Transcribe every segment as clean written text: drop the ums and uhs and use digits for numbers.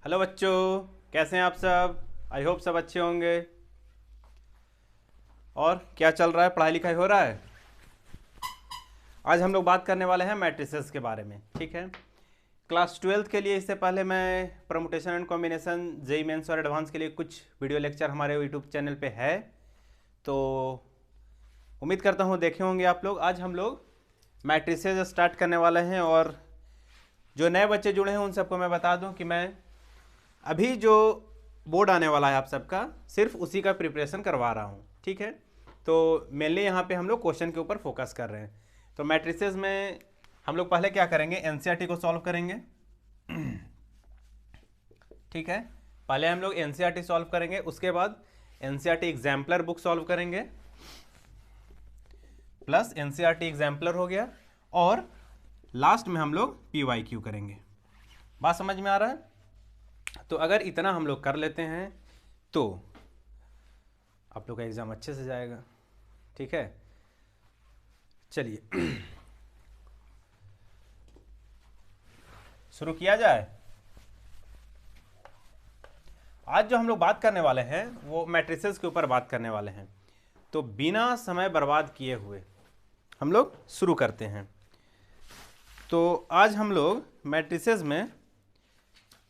Hello बच्चों, कैसे हैं आप सब। आई होप सब अच्छे होंगे। और क्या चल रहा है, पढ़ाई लिखाई हो रहा है। आज हम लोग बात करने वाले हैं मैट्रिसेस के बारे में। ठीक है, क्लास 12th के लिए इससे पहले मैं permutation and combination JEE mains और एडवांस के लिए कुछ वीडियो लेक्चर हमारे यूट्यूब चैनल पे है, तो उम्मीद करता हूँ देखे होंगे आप लोग। आज हम लोग मैट्रिसेस स्टार्ट करने वाले हैं और जो नए बच्चे जुड़े हैं उन सबको मैं बता दूं कि मैं अभी जो बोर्ड आने वाला है आप सबका, सिर्फ उसी का प्रिपरेशन करवा रहा हूँ। ठीक है, तो मेनली यहाँ पे हम लोग क्वेश्चन के ऊपर फोकस कर रहे हैं। तो मैट्रिसेस में हम लोग पहले क्या करेंगे, एनसीईआरटी को सॉल्व करेंगे। ठीक है, पहले हम लोग एनसीईआरटी सॉल्व करेंगे, उसके बाद एनसीईआरटी एग्जाम्पलर बुक सॉल्व करेंगे, प्लस एनसीईआरटी एग्जाम्पलर हो गया, और लास्ट में हम लोग पीवाईक्यू करेंगे। बात समझ में आ रहा है। तो अगर इतना हम लोग कर लेते हैं तो आप लोग का एग्ज़ाम अच्छे से जाएगा। ठीक है, चलिए शुरू किया जाए। आज जो हम लोग बात करने वाले हैं वो मैट्रिसेस के ऊपर बात करने वाले हैं। तो बिना समय बर्बाद किए हुए हम लोग शुरू करते हैं। तो आज हम लोग मैट्रिसेस में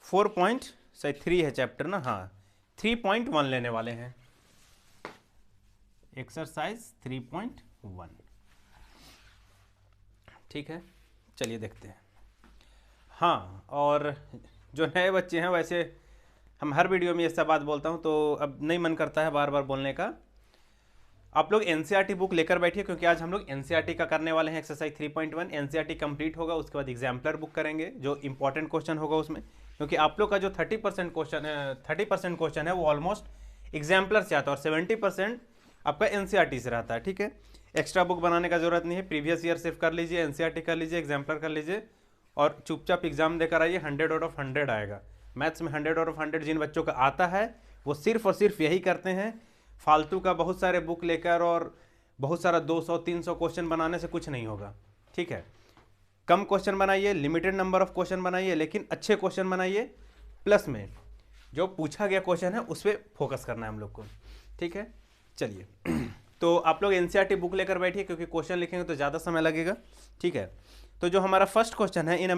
4.3 है चैप्टर ना, हाँ 3.1 लेने वाले हैं, एक्सरसाइज 3.1। ठीक है, चलिए देखते हैं। हाँ, और जो नए बच्चे हैं, वैसे हम हर वीडियो में ये सब बात बोलता हूँ तो अब नहीं मन करता है बार बार बोलने का। आप लोग एनसीईआरटी बुक लेकर बैठिए, क्योंकि आज हम लोग एनसीईआरटी का करने वाले हैं एक्सरसाइज 3.1। एनसीईआरटी कंप्लीट होगा, उसके बाद एग्जाम्पलर बुक करेंगे जो इंपॉर्टेंट क्वेश्चन होगा उसमें, क्योंकि आप लोग का जो 30% क्वेश्चन है वो ऑलमोस्ट एग्जाम्पलर से आता है और 70% आपका एनसीईआरटी से रहता है। ठीक है, एक्स्ट्रा बुक बनाने का जरूरत नहीं है, प्रीवियस ईयर सिर्फ कर लीजिए, एनसीईआरटी कर लीजिए, एग्जाम्पलर कर लीजिए और चुपचाप एग्जाम देकर आइए। 100 आउट ऑफ 100 आएगा। मैथ्स में 100 आउट ऑफ 100 जिन बच्चों का आता है वो सिर्फ और सिर्फ यही करते हैं, फालतू का बहुत सारे बुक लेकर और बहुत सारा 200-300 क्वेश्चन बनाने से कुछ नहीं होगा। ठीक है, कम क्वेश्चन बनाइए, लिमिटेड नंबर ऑफ क्वेश्चन बनाइए, लेकिन अच्छे क्वेश्चन बनाइए, प्लस में जो पूछा गया क्वेश्चन है उस पर फोकस करना है हम लोग को। ठीक है, चलिए तो आप लोग एनसीईआरटी बुक लेकर बैठिए, क्योंकि क्वेश्चन लिखेंगे तो ज़्यादा समय लगेगा। ठीक है, तो जो हमारा फर्स्ट क्वेश्चन है, इन a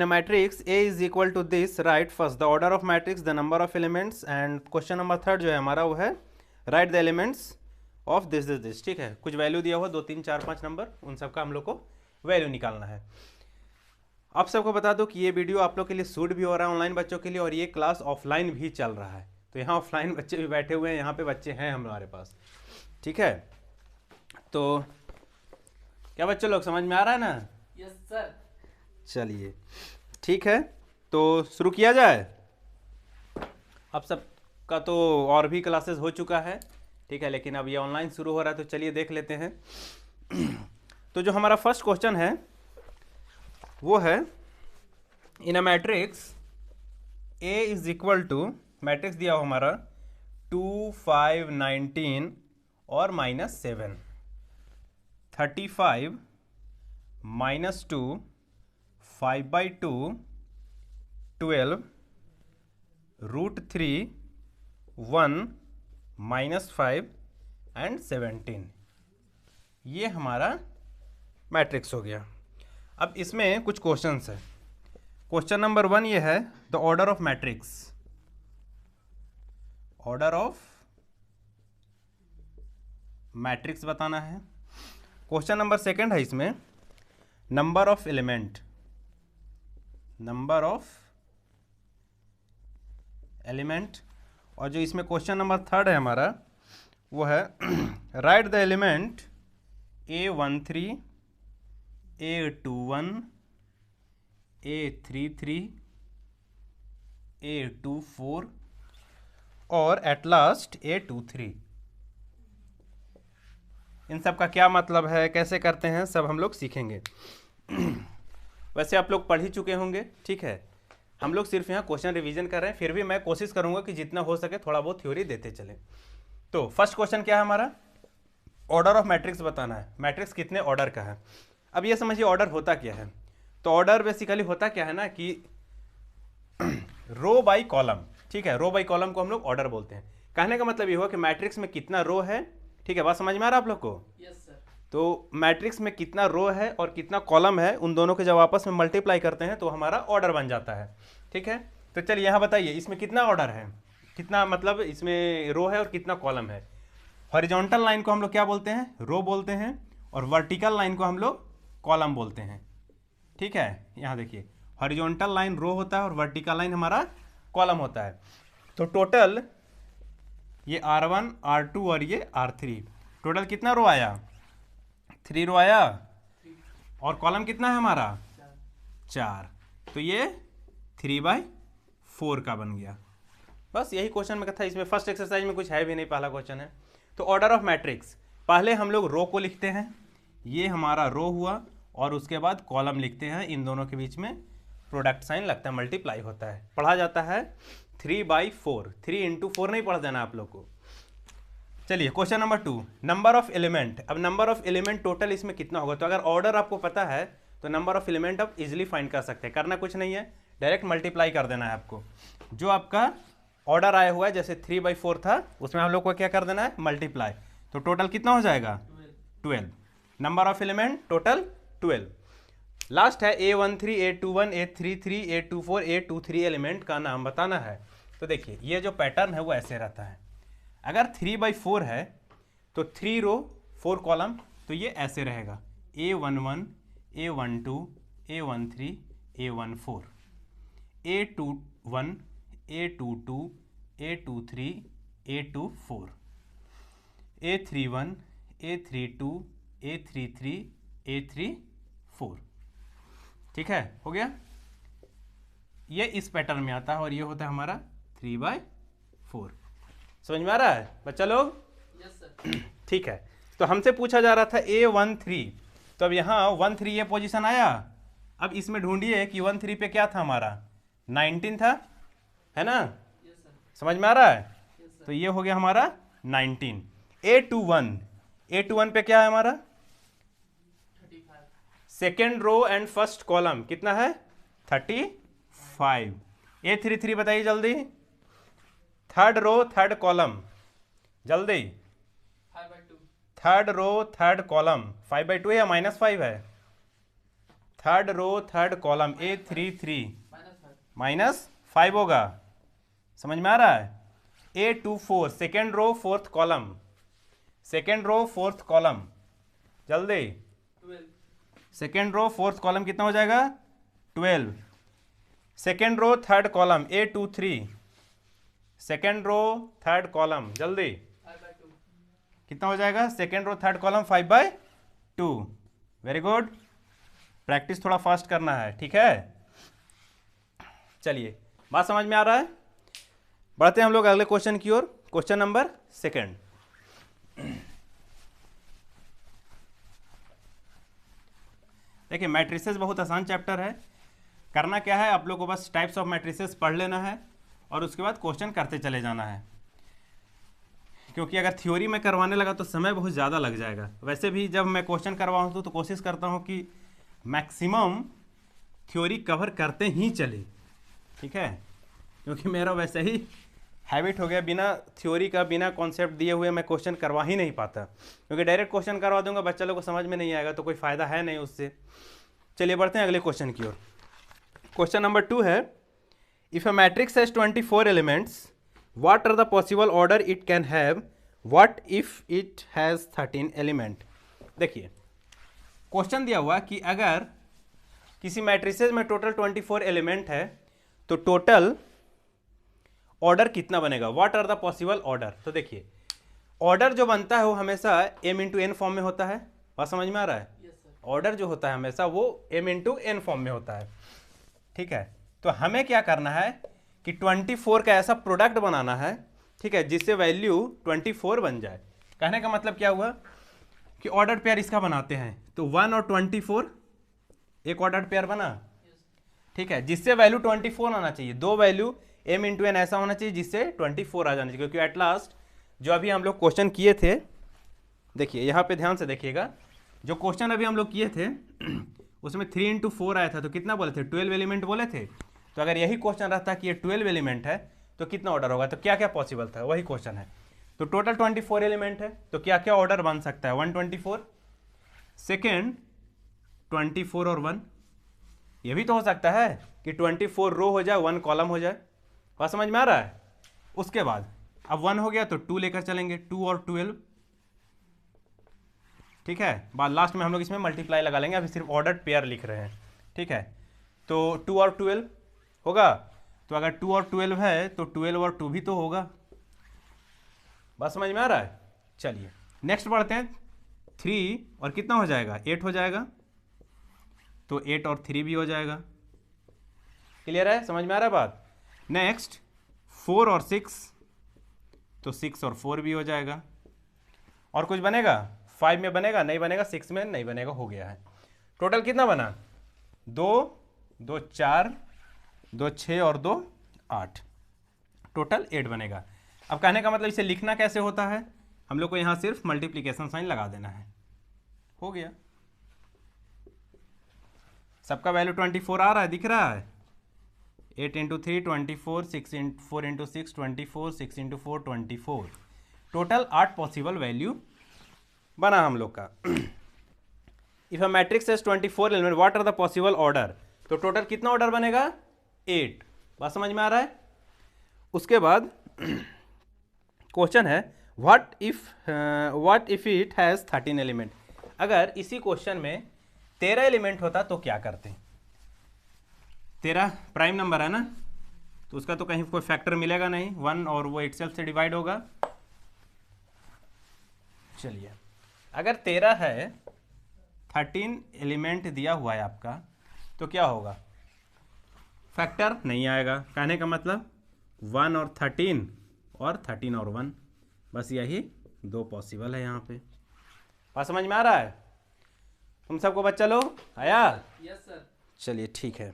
matrix A is equal to this, write first the order of matrix, the number of elements, and question number 3 जो है हमारा वो है write the elements of this। ठीक है, कुछ वैल्यू दिया हुआ 2 3 4 5 नंबर, उन सब का हम लोग को वैल्यू निकालना है। आप सबको बता दो कि ये वीडियो आप लोग के लिए शूट भी हो रहा है ऑनलाइन बच्चों के लिए, और ये क्लास ऑफलाइन भी चल रहा है। तो यहाँ ऑफलाइन बच्चे भी बैठे हुए हैं, यहाँ पे बच्चे हैं हमारे पास। ठीक है, तो क्या बच्चे लोग समझ में आ रहा है ना। Yes sir. चलिए ठीक है, तो शुरू किया जाए। आप सबका तो और भी क्लासेस हो चुका है, ठीक है, लेकिन अब ये ऑनलाइन शुरू हो रहा है, तो चलिए देख लेते हैं। तो जो हमारा फर्स्ट क्वेश्चन है वो है, in a matrix A is equal to, matrix दिया हो हमारा 2 5 19 और -7, 35 -2 5/2 12 √3 1 -5 एंड 17। ये हमारा मैट्रिक्स हो गया। अब इसमें कुछ क्वेश्चंस है। क्वेश्चन नंबर 1 ये है, the order of matrix, order of matrix बताना है। क्वेश्चन नंबर 2 है इसमें, number of element, number of element. और जो इसमें क्वेश्चन नंबर 3 है हमारा वो है, right the element A13 A21 A33 A24 और एट लास्ट A23। इन सब का क्या मतलब है, कैसे करते हैं, सब हम लोग सीखेंगे। वैसे आप लोग पढ़ ही चुके होंगे। ठीक है, हम लोग सिर्फ यहाँ क्वेश्चन रिवीजन कर रहे हैं, फिर भी मैं कोशिश करूंगा कि जितना हो सके थोड़ा बहुत थ्योरी देते चले। तो फर्स्ट क्वेश्चन क्या है हमारा, ऑर्डर ऑफ मैट्रिक्स बताना है। मैट्रिक्स कितने ऑर्डर का है। अब ये समझिए ऑर्डर होता क्या है। तो ऑर्डर बेसिकली होता क्या है ना कि रो बाई कॉलम, ठीक है, रो बाई कॉलम को हम लोग ऑर्डर बोलते हैं। कहने का मतलब ये हुआ कि मैट्रिक्स में कितना रो है, ठीक है, बात समझ में आ रहा है आप लोग को? Yes sir. तो मैट्रिक्स में कितना रो है और कितना कॉलम है, उन दोनों के जब आपस में मल्टीप्लाई करते हैं तो हमारा ऑर्डर बन जाता है, ठीक है। तो चलिए यहाँ बताइए इसमें कितना ऑर्डर है, कितना मतलब इसमें रो है और कितना कॉलम है। हॉरिजॉन्टल लाइन को हम लोग क्या बोलते हैं? रो बोलते हैं, और वर्टिकल लाइन को हम लोग कॉलम बोलते हैं, ठीक है। यहाँ देखिए हॉरिजॉन्टल लाइन रो होता है और वर्टिकल लाइन हमारा कॉलम होता है। तो टोटल ये R1 R2 और ये R3, टोटल कितना रो आया? 3 रो आया, और कॉलम कितना है हमारा? 4। तो ये 3/4 का बन गया। बस यही क्वेश्चन में था, इसमें फर्स्ट एक्सरसाइज में कुछ है भी नहीं, पहला क्वेश्चन है। तो ऑर्डर ऑफ मैट्रिक्स, पहले हम लोग रो को लिखते हैं, ये हमारा रो हुआ, और उसके बाद कॉलम लिखते हैं, इन दोनों के बीच में प्रोडक्ट साइन लगता है, मल्टीप्लाई होता है, पढ़ा जाता है 3/4। 3 × 4 नहीं पढ़ देना आप लोग को। चलिए question number 2, number of element. अब नंबर ऑफ एलिमेंट टोटल इसमें कितना होगा? तो अगर ऑर्डर आपको पता है तो नंबर ऑफ एलिमेंट आप इजीली फाइंड कर सकते हैं, करना कुछ नहीं है, डायरेक्ट मल्टीप्लाई कर देना है आपको। जो आपका ऑर्डर आया हुआ है जैसे 3/4 था, उसमें हम लोग को क्या कर देना है? मल्टीप्लाई। तो टोटल कितना हो जाएगा? 12। Number of element total 12। Last है A13 A21 A33 A24 A23 element का नाम बताना है। तो देखिए ये जो पैटर्न है वो ऐसे रहता है, अगर 3/4 है तो 3 रो 4 कॉलम, तो ये ऐसे रहेगा A11 A12 A13 A14 A21 A22 A23 A24 A31 A32 A33 A34, ठीक है, हो गया। ये इस पैटर्न में आता है और ये होता है हमारा 3/4। समझ में आ रहा है बच्चा लोग? Yes sir. ठीक है, तो हमसे पूछा जा रहा था A13, तो अब यहाँ 13 ये पोजीशन आया। अब इसमें ढूंढिए कि 13 पे क्या था हमारा? 19 था, है ना? Yes sir. समझ में आ रहा है? Yes sir. तो ये हो गया हमारा 19। A21 पे क्या है हमारा? 35। Second row and first column कितना है? 35। A33 बताइए जल्दी, थर्ड रो थर्ड कॉलम जल्दी। 5/2। थर्ड रो थर्ड कॉलम 5/2 है या -5 है? Third row third column A33 -5 होगा। समझ में आ रहा है? A24 second row fourth column, second row fourth column जल्दी। 12। सेकेंड रो फोर्थ कॉलम कितना हो जाएगा? 12। Second row third column A23 second row third column जल्दी 5/2। कितना हो जाएगा? Second row third column 5/2। Very good, practice थोड़ा फास्ट करना है, ठीक है। चलिए बात समझ में आ रहा है? बढ़ते हैं हम लोग अगले क्वेश्चन की ओर। Question number 2। देखिए मैट्रिसेस बहुत आसान चैप्टर है। करना क्या है, आप लोग को बस टाइप्स ऑफ मैट्रिसेस पढ़ लेना है और उसके बाद क्वेश्चन करते चले जाना है, क्योंकि अगर थ्योरी में करवाने लगा तो समय बहुत ज़्यादा लग जाएगा। वैसे भी जब मैं क्वेश्चन करवाऊँ तो कोशिश करता हूँ कि मैक्सिमम थ्योरी कवर करते ही चले, ठीक है, क्योंकि मेरा वैसे ही हैबिट हो गया, बिना थ्योरी का बिना कॉन्सेप्ट दिए हुए मैं क्वेश्चन करवा ही नहीं पाता, क्योंकि डायरेक्ट क्वेश्चन करवा दूंगा बच्चा लोग को समझ में नहीं आएगा तो कोई फ़ायदा है नहीं उससे। चलिए बढ़ते हैं अगले क्वेश्चन की ओर। क्वेश्चन नंबर 2 है, if a matrix has 24 elements what are the possible order it can have, what if it has 13 element. देखिए क्वेश्चन दिया हुआ कि अगर किसी मैट्रिसेस में टोटल 24 एलिमेंट है तो टोटल ऑर्डर कितना बनेगा, what are the possible order. तो देखिए ऑर्डर जो बनता है वो हमेशा m × n फॉर्म में होता है, बात समझ में आ रहा है? Yes sir. ऑर्डर जो होता है हमेशा वो m × n फॉर्म में होता है, ठीक है। तो हमें क्या करना है कि 24 का ऐसा प्रोडक्ट बनाना है, ठीक है, जिससे वैल्यू 24 बन जाए। कहने का मतलब क्या हुआ कि ऑर्डर पेयर इसका बनाते हैं, तो 1 और 24 एक ऑर्डर पेयर बना, ठीक है, जिससे वैल्यू 24 आना चाहिए। दो वैल्यू m × n ऐसा होना चाहिए जिससे 24 आ जाना चाहिए, क्योंकि एट लास्ट जो अभी हम लोग क्वेश्चन किए थे, देखिए यहाँ पे ध्यान से देखिएगा, जो क्वेश्चन अभी हम लोग किए थे उसमें 3 into 4 आया था, तो कितना बोले थे? 12 एलिमेंट बोले थे। तो अगर यही क्वेश्चन रहता कि ये 12 एलिमेंट है तो कितना ऑर्डर होगा, तो क्या क्या पॉसिबल था, वही क्वेश्चन है। तो टोटल 24 एलिमेंट है, तो क्या क्या ऑर्डर बन सकता है? 124, सेकेंड 24 और 1। ये भी तो हो सकता है कि 24 रो हो जाए, 1 कॉलम हो जाए। बात समझ में आ रहा है? उसके बाद अब 1 हो गया तो 2 लेकर चलेंगे, 2 और 12, ठीक है। बाद लास्ट में हम लोग इसमें मल्टीप्लाई लगा लेंगे, अभी सिर्फ ऑर्डर पेयर लिख रहे हैं, ठीक है। तो 2 और 12 होगा, तो अगर 2 और 12 है तो 12 और 2 भी तो होगा। बात समझ में आ रहा है? चलिए नेक्स्ट बढ़ते हैं। 3 और कितना हो जाएगा? 8 हो जाएगा, तो 8 और 3 भी हो जाएगा। क्लियर है? समझ में आ रहा है बात? नेक्स्ट 4 और 6, तो 6 और 4 भी हो जाएगा। और कुछ बनेगा? 5 में बनेगा? नहीं बनेगा। 6 में नहीं बनेगा, हो गया है। टोटल कितना बना? 2 2 4, 2 6 और 2 8, टोटल 8 बनेगा। अब कहने का मतलब इसे लिखना कैसे होता है, हम लोग को यहाँ सिर्फ मल्टीप्लिकेशन साइन लगा देना है, हो गया। सबका वैल्यू 24 आ रहा है, दिख रहा है? 8 into 3 24, 4 into 6 24, 6 into 4 24, total 8 possible value बना हम लोग का। If a matrix has 24 element what are the possible order, तो टोटल कितना ऑर्डर बनेगा? 8। बात समझ में आ रहा है? उसके बाद क्वेश्चन है what if it has 13 element. अगर इसी क्वेश्चन में 13 एलिमेंट होता तो क्या करते? 13 प्राइम नंबर है ना, तो उसका तो कहीं कोई फैक्टर मिलेगा नहीं, 1 और वो इटसेल्फ से डिवाइड होगा। चलिए अगर 13 है, 13 एलिमेंट दिया हुआ है आपका, तो क्या होगा? फैक्टर नहीं आएगा। कहने का मतलब 1 और 13 और 13 और 1, बस यही 2 पॉसिबल है यहाँ पे। बात समझ में आ रहा है तुम सबको बच्चा लोग? आया? Yes sir. चलिए ठीक है,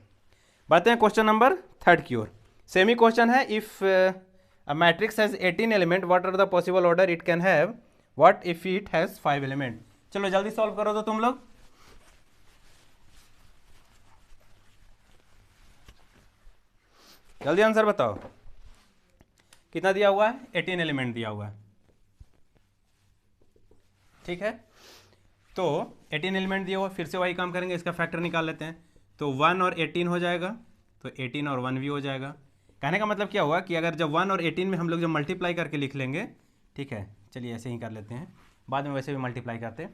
बढ़ते हैं क्वेश्चन नंबर 3 की ओर। सेमी क्वेश्चन है, if a matrix has 18 element what are the possible order it can have, what if it has 5 element. चलो जल्दी सॉल्व करो तो तुम लोग। जल्दी आंसर बताओ। कितना दिया हुआ है? 18 एलिमेंट दिया हुआ है, ठीक है। तो 18 एलिमेंट दिया हुआ, फिर से वही काम करेंगे, इसका फैक्टर निकाल लेते हैं। तो 1 और 18 हो जाएगा, तो 18 और 1 भी हो जाएगा। कहने का मतलब क्या हुआ कि अगर जब 1 और 18 में हम लोग जब मल्टीप्लाई करके लिख लेंगे, ठीक है, चलिए ऐसे ही कर लेते हैं, बाद में वैसे भी मल्टीप्लाई करते हैं।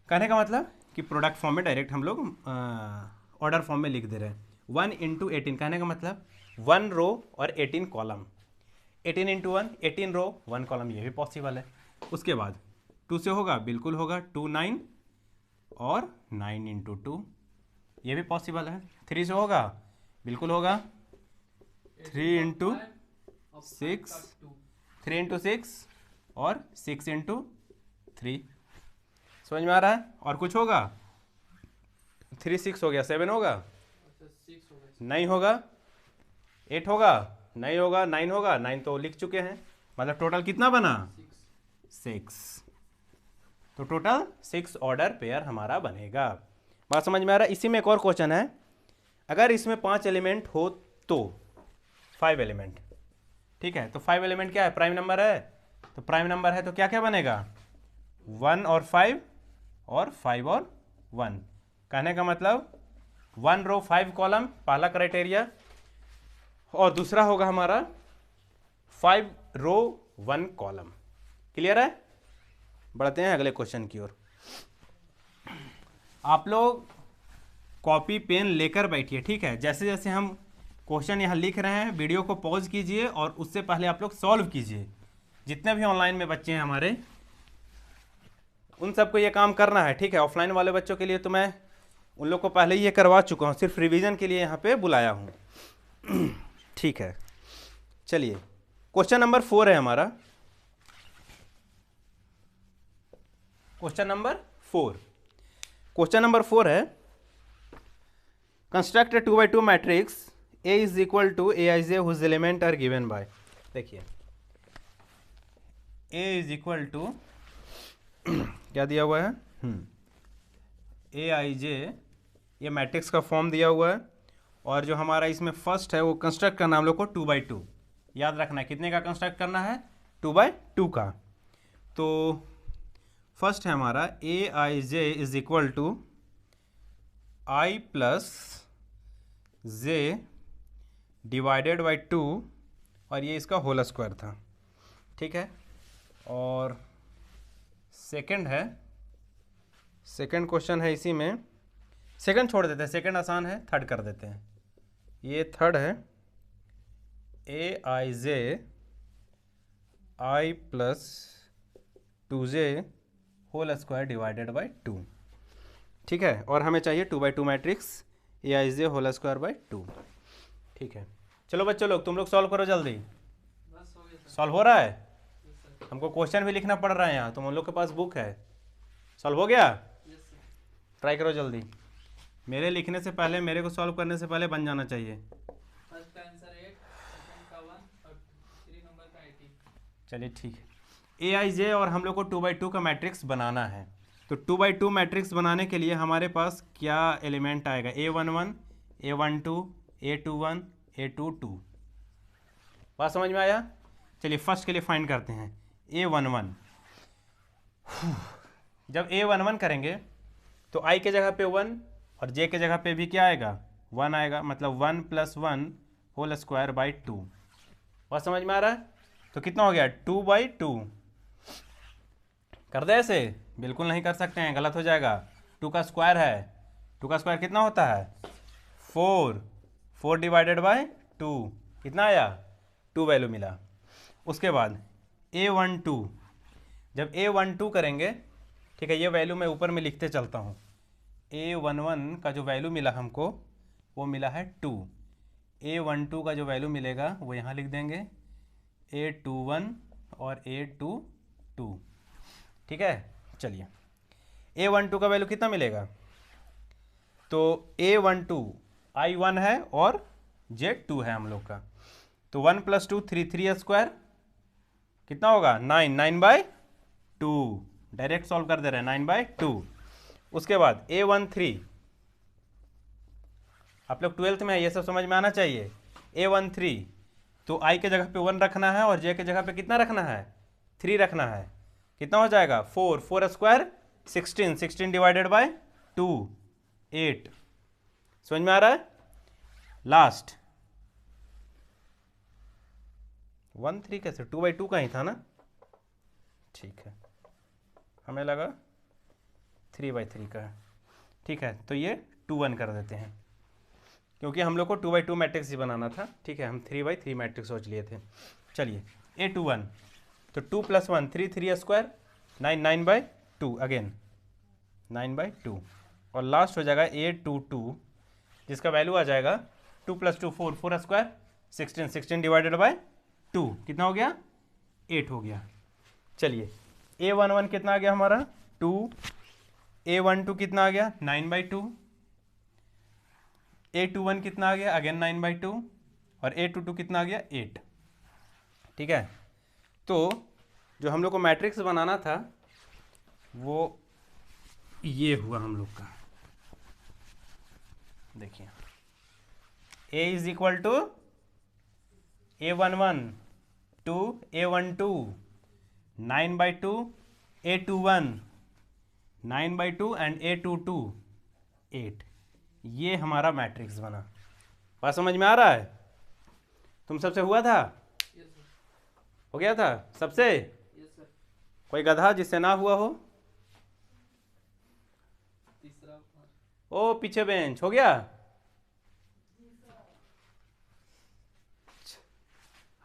कहने का मतलब कि प्रोडक्ट फॉर्म में डायरेक्ट हम लोग ऑर्डर फॉर्म में लिख दे रहे हैं। 1 इंटू 18, कहने का मतलब 1 रो और 18 कॉलम। 18 इंटू 1, 18 रो 1 कॉलम, ये भी पॉसिबल है। उसके बाद 2 से होगा? बिल्कुल होगा, 2 9 और 9 इंटू 2, ये भी पॉसिबल है। 3 से होगा? बिल्कुल होगा, 3 इंटू 6, 3 इंटू 6 और 6 इंटू 3। समझ में आ रहा है? और कुछ होगा? 3 6 हो गया, 7 होगा? 6 हो गया। 9 होगा? 8 होगा? नहीं होगा। 9 होगा? 9 तो लिख चुके हैं, मतलब टोटल कितना बना? 6। तो टोटल 6 ऑर्डर पेयर हमारा बनेगा। बात समझ में आ रहा है? इसी में एक और क्वेश्चन है, अगर इसमें 5 एलिमेंट हो तो 5 एलिमेंट, ठीक है। तो 5 एलिमेंट क्या है? प्राइम नंबर है, तो प्राइम नंबर है तो क्या क्या बनेगा? 1 और 5 और 5 और 1। कहने का मतलब 1 रो 5 कॉलम, पहला क्राइटेरिया, और दूसरा होगा हमारा 5 रो 1 कॉलम। क्लियर है? बढ़ते हैं अगले क्वेश्चन की ओर। आप लोग कॉपी पेन लेकर बैठिए, ठीक है। जैसे जैसे हम क्वेश्चन यहाँ लिख रहे हैं, वीडियो को पॉज कीजिए और उससे पहले आप लोग सॉल्व कीजिए। जितने भी ऑनलाइन में बच्चे हैं हमारे, उन सबको ये काम करना है, ठीक है। ऑफलाइन वाले बच्चों के लिए तो मैं उन लोग को पहले ही ये करवा चुका हूँ, सिर्फ रिवीजन के लिए यहाँ पे बुलाया हूँ, ठीक है। चलिए क्वेश्चन नंबर 4 है हमारा। क्वेश्चन नंबर 4, क्वेश्चन नंबर 4 है, construct a 2x2 matrix A is equal to Aij whose element are given by. देखिए A इज इक्वल टू क्या दिया हुआ है? Aij ये मैट्रिक्स का फॉर्म दिया हुआ है, और जो हमारा इसमें फर्स्ट है वो कंस्ट्रक्ट करना हम लोग को 2/2 याद रखना है। कितने का कंस्ट्रक्ट करना है? 2/2 का। तो फर्स्ट है हमारा Aij is equal to i plus j divided by 2, और ये इसका होल स्क्वायर था, ठीक है। और सेकंड है, सेकंड क्वेश्चन है इसी में, सेकंड छोड़ देते हैं, सेकंड आसान है, थर्ड कर देते हैं। ये थर्ड है Aij i plus 2j whole square divided by 2, ठीक है। और हमें चाहिए 2/2 matrix Aij whole square by 2, ठीक है। चलो बच्चों लोग, तुम लोग सॉल्व करो जल्दी। बस हो गया सर। सॉल्व हो रहा है? Yes sir. हमको क्वेश्चन भी लिखना पड़ रहा है यहाँ, तुम लोग के पास बुक है। सॉल्व हो गया? Yes sir. ट्राई करो जल्दी। मेरे लिखने से पहले, मेरे को सॉल्व करने से पहले बन जाना चाहिए। फर्स्ट का आंसर 8, सेकंड का 1 और 3 नंबर का 18। चलिए ठीक है। Aij और हम लोग को 2/2 का मैट्रिक्स बनाना है। तो 2/2 मैट्रिक्स बनाने के लिए हमारे पास क्या एलिमेंट आएगा? A11, A12, A21, A22। बात समझ में आया? चलिए फर्स्ट के लिए फाइंड करते हैं A11। जब A11 करेंगे तो I के जगह पे 1 और J के जगह पे भी क्या आएगा? 1 आएगा, मतलब 1 + 1 होल स्क्वायर बाई 2। बात समझ में आ रहा है? तो कितना हो गया? 2/2। कर दे ऐसे? बिल्कुल नहीं कर सकते हैं, गलत हो जाएगा। 2 का स्क्वायर है, 2 का स्क्वायर कितना होता है? 4। 4 डिवाइडेड बाय 2 कितना आया? 2 वैल्यू मिला। उसके बाद A12, जब A12 करेंगे, ठीक है, ये वैल्यू मैं ऊपर में लिखते चलता हूँ। A11 का जो वैल्यू मिला हमको वो मिला है 2। A12 का जो वैल्यू मिलेगा वो यहाँ लिख देंगे, A21 और A22, ठीक है। चलिए A12 का वैल्यू कितना मिलेगा? तो A12 I1 है और J2 है हम लोग का। तो 1 + 2 3, 3 स्क्वायर कितना होगा? 9, 9/2। डायरेक्ट सॉल्व कर दे रहे हैं, 9/2। उसके बाद A13, आप लोग 12th में है, ये सब समझ में आना चाहिए। A13 तो I के जगह पे 1 रखना है और J के जगह पे कितना रखना है? 3 रखना है। कितना हो जाएगा? 4, 4 स्क्वायर 16, 16 डिवाइडेड बाय 2 8। समझ में आ रहा है? लास्ट 1 3 कैसे? 2/2 का ही था ना, ठीक है, हमें लगा 3/3 का है, ठीक है। तो ये 2 1 कर देते हैं, क्योंकि हम लोग को 2/2 मैट्रिक्स ही बनाना था, ठीक है। हम 3/3 मैट्रिक्स सोच लिए थे। चलिए A21, तो 2 + 1 3, 3 स्क्वायर 9, 9/2 अगेन 9/2। और लास्ट हो जाएगा A22, जिसका वैल्यू आ जाएगा 2 + 2 4, 4 स्क्वायर 16, 16 डिवाइडेड बाय 2 कितना हो गया? 8 हो गया। चलिए A11 कितना आ गया हमारा? 2। A12 कितना आ गया? 9/2। A21 कितना आ गया? अगेन 9/2। और A22 कितना आ गया? 8, ठीक है। तो जो हम लोग को मैट्रिक्स बनाना था वो ये हुआ हम लोग का। देखिए A is equal to A11 2 A12 9/2 A21 9/2 and A22 8। ये हमारा मैट्रिक्स बना। बात समझ में आ रहा है? तुम सबसे हुआ था? Yes sir. हो गया था सबसे? Yes sir. कोई गधा जिससे ना हुआ हो? तीसरा ओ पीछे बेंच हो गया।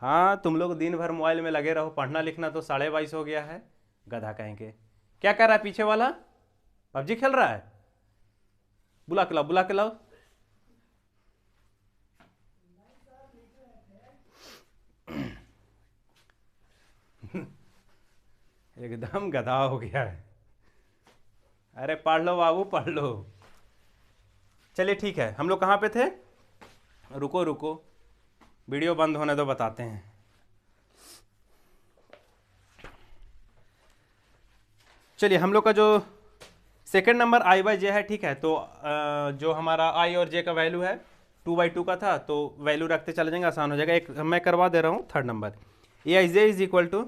हाँ, तुम लोग दिन भर मोबाइल में लगे रहो, पढ़ना लिखना तो 22:30 हो गया है। गधा कहेंगे। क्या कर रहा है पीछे वाला? पबजी खेल रहा है? बुला के लाओ, बुला के लाओ। एकदम गधा हो गया है। अरे पढ़ लो बाबू, पढ़ लो। चलिए ठीक है, हम लोग कहाँ पे थे? रुको रुको, वीडियो बंद होने दो, बताते हैं। चलिए हम लोग का जो सेकेंड नंबर आई बाई जे है, ठीक है। तो जो हमारा आई और जे का वैल्यू है 2/2 का था, तो वैल्यू रखते चले जाएंगे, आसान हो जाएगा। एक मैं करवा दे रहा हूँ third number, a i j is equal to,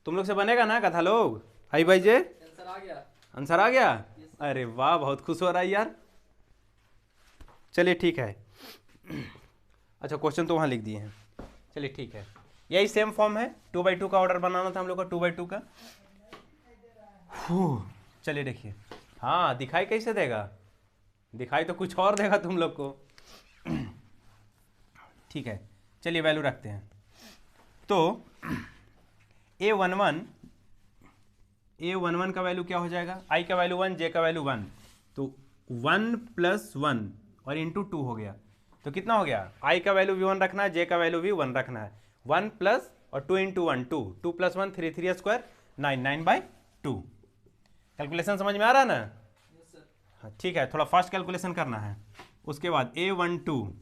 तुम लोग से बनेगा ना कथा लोग, आई बाई जे। आंसर आ गया। आंसर आ गया, Yes, अरे वाह, बहुत खुश हो रहा है यार। चलिए ठीक है, अच्छा क्वेश्चन तो वहाँ लिख दिए हैं, चलिए ठीक है। यही सेम फॉर्म है, 2/2 का ऑर्डर बनाना था हम लोग का, 2/2 का। चलिए देखिए, हाँ दिखाई कैसे देगा, दिखाई तो कुछ और देगा तुम लोग को। ठीक है, चलिए वैल्यू रखते हैं। तो A11 का वैल्यू क्या हो जाएगा, आई का वैल्यू 1, जे का वैल्यू 1, तो 1 + 1 और इंटू 2 हो गया, तो कितना हो गया, आई का वैल्यू भी 1 रखना है, जे का वैल्यू भी 1 रखना है। 1 प्लस और 2 इंटू 1 2, 2 + 1 3, 3 स्क्वायर 9, 9/2। कैलकुलेशन समझ में आ रहा है ना? Yes sir. हाँ ठीक है, थोड़ा फास्ट कैलकुलेशन करना है। उसके बाद A12,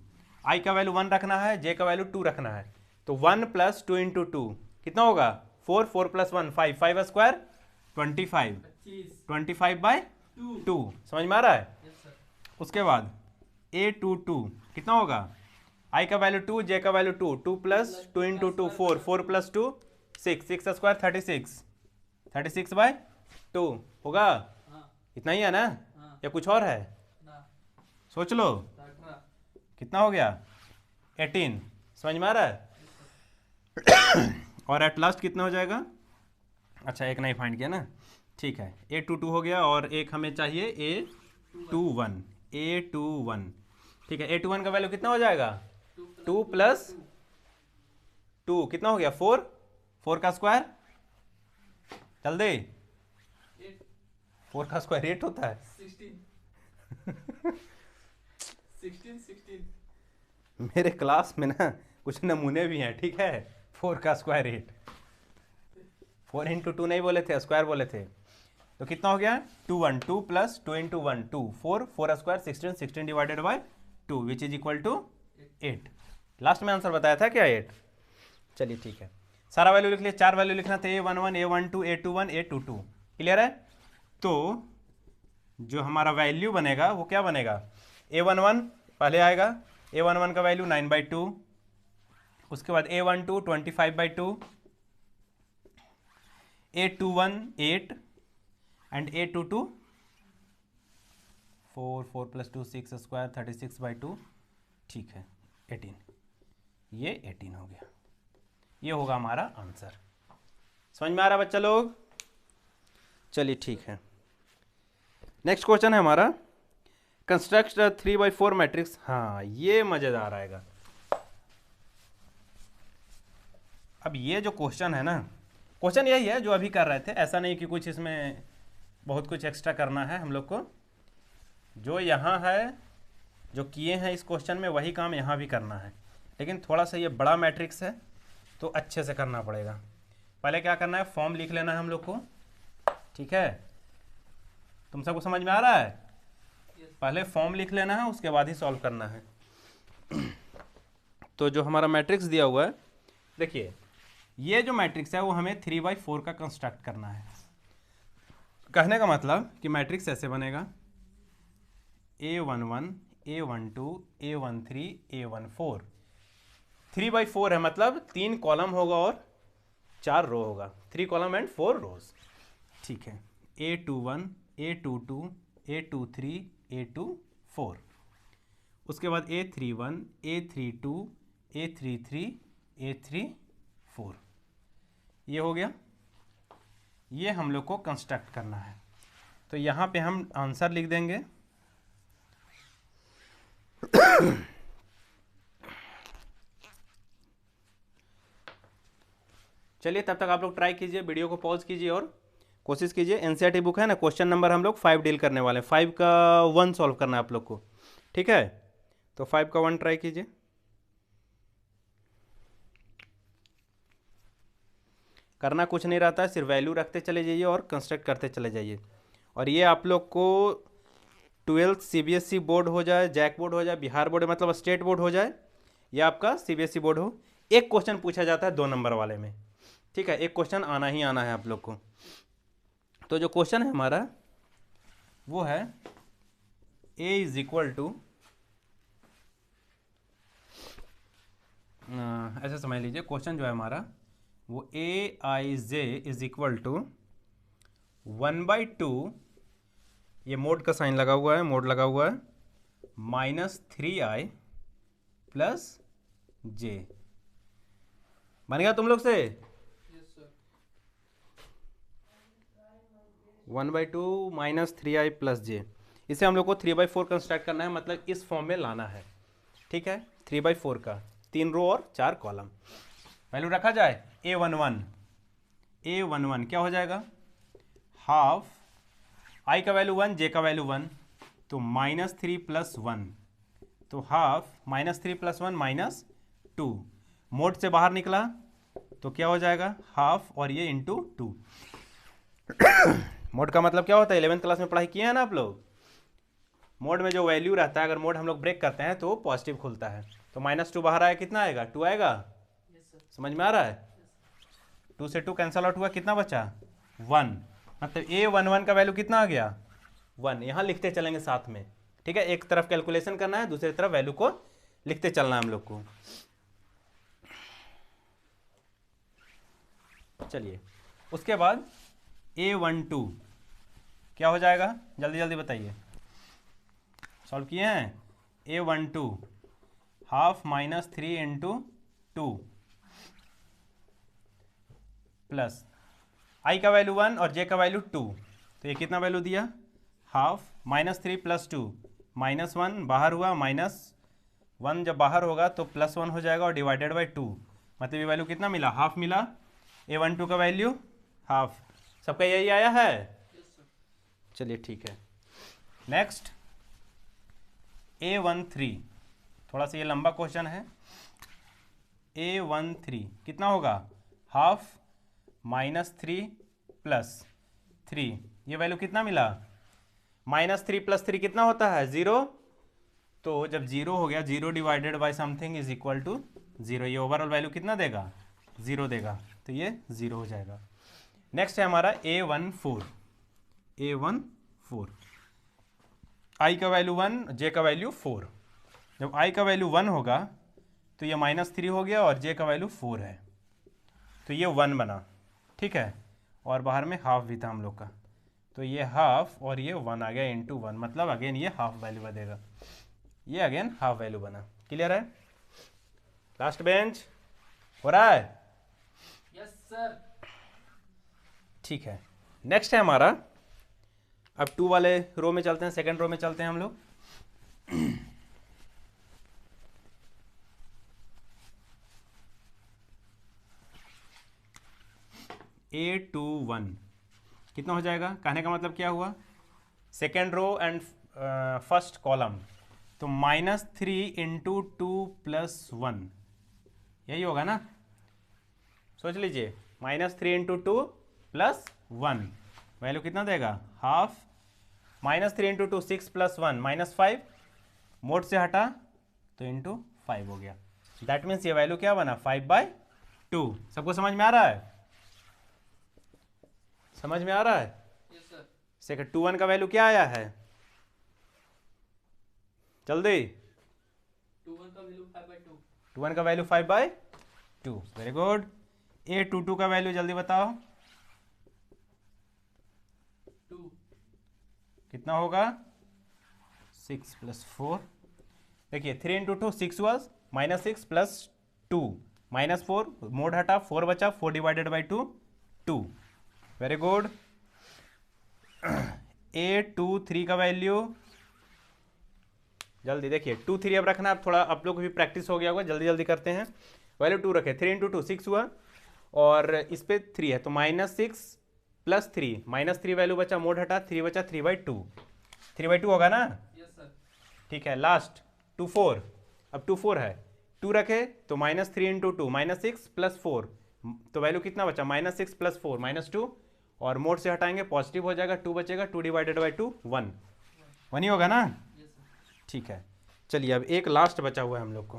आई का वैल्यू 1 रखना है, जे का वैल्यू 2 रखना है, तो 1 + 2 इंटू 2 कितना होगा, 4, 4 + 1 5, 5 स्क्वायर 25, 25/2। समझ में आ रहा है? Yes sir. उसके बाद A22 कितना होगा, आई का वैल्यू 2, जे का वैल्यू 2, 2 + 2 इंटू 2 4, 4 + 2 6, 6 स्क्वायर 36, 36/2 होगा। हाँ इतना ही है ना, हाँ या कुछ और है, ना सोच लो 18। कितना हो गया, 18। समझ में आ रहा है? और एट लास्ट कितना हो जाएगा, अच्छा एक नहीं फाइंड किया ना, ठीक है। A22 हो गया, और एक हमें चाहिए A21, ठीक है। A21 का वैल्यू कितना हो जाएगा, 2 + 2 कितना हो गया, 4, 4 का स्क्वायर, जल्दी, 4 का स्क्वायर 8 होता है। 16 मेरे क्लास में ना कुछ नमूने भी हैं, ठीक है। 4 का स्क्वायर 8, 4 इंटू 2 नहीं बोले थे, स्क्वायर बोले थे। तो कितना हो गया, 2 1 2 + 2 into 1 2, 4, 4 square 16, 16 divided by 2 which is equal to 8। Last में आंसर बताया था क्या, 8। चलिए ठीक है, सारा वैल्यू लिख लिया, 4 वैल्यू लिखना था, A11, A12, A21, A22, clear है। तो जो हमारा वैल्यू बनेगा वो क्या बनेगा, A11 पहले आएगा, A11 का वैल्यू 9/2, उसके बाद A12 25/2, A21 8 and A22 4, 4 + 2 6 square 36/2, ठीक है 18, ये 18 हो गया, ये होगा हमारा आंसर। समझ में आ रहा है बच्चा लोग? चलिए ठीक है, नेक्स्ट क्वेश्चन है हमारा, कंस्ट्रक्ट 3/4 मैट्रिक्स। हाँ ये मजेदार आएगा। अब ये जो क्वेश्चन है ना, क्वेश्चन यही है जो अभी कर रहे थे, ऐसा नहीं कि कुछ इसमें बहुत कुछ एक्स्ट्रा करना है हम लोग को। जो यहाँ है, जो किए हैं इस क्वेश्चन में, वही काम यहाँ भी करना है, लेकिन थोड़ा सा ये बड़ा मैट्रिक्स है तो अच्छे से करना पड़ेगा। पहले क्या करना है, फॉर्म लिख लेना है हम लोग को, ठीक है। तुम सबको समझ में आ रहा है? पहले फॉर्म लिख लेना है, उसके बाद ही सॉल्व करना है। तो जो हमारा मैट्रिक्स दिया हुआ है, देखिए ये जो मैट्रिक्स है वो हमें 3/4 का कंस्ट्रक्ट करना है। कहने का मतलब कि मैट्रिक्स ऐसे बनेगा, A11, A12, A13, A14, 3/4 है, मतलब 3 कॉलम होगा और 4 रो होगा, 3 कॉलम एंड 4 रोज, ठीक है। A21, A22, A23, A24, उसके बाद A31, A32, A33, A34, ये हो गया। ये हम लोग को कंस्ट्रक्ट करना है, तो यहाँ पे हम आंसर लिख देंगे। चलिए तब तक आप लोग ट्राई कीजिए, वीडियो को पॉज कीजिए और कोशिश कीजिए। एनसीईआरटी बुक है ना, क्वेश्चन नंबर हम लोग 5 डील करने वाले हैं, 5 का 1 सॉल्व करना है आप लोग को, ठीक है। तो 5 का 1 ट्राई कीजिए। करना कुछ नहीं रहता है, सिर्फ वैल्यू रखते चले जाइए और कंस्ट्रक्ट करते चले जाइए। और ये आप लोग को 12th CBSE बोर्ड हो जाए, जैक बोर्ड हो जाए, बिहार बोर्ड मतलब स्टेट बोर्ड हो जाए, या आपका CBSE बोर्ड हो, एक क्वेश्चन पूछा जाता है 2 नंबर वाले में, ठीक है। एक क्वेश्चन आना ही आना है आप लोग को। तो जो क्वेश्चन है हमारा, वो है a इज इक्वल टू, ऐसे समझ लीजिए क्वेश्चन जो है हमारा वो ए i j is equal to 1/2, ये मोड का साइन लगा हुआ है, मोड लगा हुआ है, -3i प्लस जे। बन गया तुम लोग से? Yes sir. 1/2 -3i प्लस जे, इसे हम लोग को 3/4 कंस्ट्रक्ट करना है, मतलब इस फॉर्म में लाना है। ठीक है, 3/4 का 3 रो और 4 कॉलम। वैल्यू रखा जाए a11 क्या हो जाएगा, हाफ i का वैल्यू 1, j का वैल्यू 1, तो -3 + 1, तो हाफ -3 + 1 -2, मोड से बाहर निकला तो क्या हो जाएगा, हाफ और ये इंटू 2। मोड का मतलब क्या होता है, 11th क्लास में पढ़ाई किए हैं ना आप लोग। मोड में जो वैल्यू रहता है, अगर मोड हम लोग ब्रेक करते हैं तो पॉजिटिव खुलता है, तो -2 बाहर आया, कितना आएगा, 2 आएगा। Yes sir. समझ में आ रहा है? 2 से 2 कैंसल आउट हुआ, कितना बचा, 1, मतलब a11 का वैल्यू कितना आ गया, 1। यहाँ लिखते चलेंगे साथ में, ठीक है, एक तरफ कैलकुलेशन करना है, दूसरी तरफ वैल्यू को लिखते चलना है हम लोग को। चलिए, उसके बाद a12 क्या हो जाएगा, जल्दी जल्दी बताइए, सॉल्व किए हैं। a12 हाफ -3 × 2 प्लस i का वैल्यू 1 और j का वैल्यू 2, तो ये कितना वैल्यू दिया, हाफ -3 + 2 -1 बाहर हुआ, -1 जब बाहर होगा तो +1 हो जाएगा और डिवाइडेड बाई 2, मतलब ये वैल्यू कितना मिला, हाफ मिला। a12 का वैल्यू हाफ, सबका यही आया है। Yes sir. चलिए ठीक है, नेक्स्ट a13, थोड़ा सा ये लंबा क्वेश्चन है। a13 कितना होगा, हाफ -3 + 3, ये वैल्यू कितना मिला, -3 + 3 कितना होता है, 0, तो जब 0 हो गया, 0 divided by something is equal to 0, ये ओवरऑल वैल्यू कितना देगा, 0 देगा, तो ये 0 हो जाएगा। नेक्स्ट है हमारा a14, i का वैल्यू 1, j का वैल्यू 4, जब i का वैल्यू 1 होगा तो ये -3 हो गया और j का वैल्यू 4 है, तो ये 1 बना, ठीक है, और बाहर में हाफ भी था हम लोग का, तो ये हाफ और ये 1 आ गया इंटू 1, मतलब अगेन ये हाफ वैल्यू बनेगा, ये अगेन हाफ वैल्यू बना। क्लियर है? लास्ट बेंच हो रहा है? Yes sir. ठीक है, नेक्स्ट है हमारा, अब 2 वाले रो में चलते हैं, सेकंड रो में चलते हैं हम लोग। a21 कितना हो जाएगा, कहने का मतलब क्या हुआ, second row and first column, तो -3 × 2 + 1, यही होगा ना, सोच लीजिए, -3 × 2 + 1, वैल्यू कितना देगा, हाफ, -3 × 2 6 + 1 -5, मोड से हटा तो इंटू 5 हो गया, दैट मीन्स ये वैल्यू क्या बना, 5/2। सबको समझ में आ रहा है? समझ में आ रहा है? Yes sir. सेकंड 21 का वैल्यू क्या आया है, जल्दी, 21 का वैल्यू 5/2। 21 का वैल्यू 5/2, वेरी गुड। a22 का वैल्यू जल्दी बताओ, 2। कितना होगा, 6 + 4, देखिए 3 × 2 6 हुआ, -6 + 2 -4, मोड हटा 4 बचा, 4 divided by 2 2, very good. a23 का वैल्यू जल्दी देखिए, 2 3 अब रखना, अब थोड़ा आप लोग को भी प्रैक्टिस हो गया होगा, जल्दी जल्दी करते हैं। वैल्यू 2 रखे, 3 × 2 6 हुआ और इस पे 3 है, तो -6 + 3 -3 वैल्यू बचा, मोड हटा 3 बचा, 3/2, 3/2 होगा ना, यस सर। ठीक है। लास्ट 2 4, अब 2 4 है, 2 रखे तो -3 × 2 -6 + 4, तो वैल्यू कितना बचा, -6 + 4 -2, और मोड से हटाएंगे पॉजिटिव हो जाएगा, 2 बचेगा, 2 डिवाइडेड बाई 2 1 1 ही होगा ना, यस सर। ठीक है। चलिए अब एक लास्ट बचा हुआ है हम लोग को,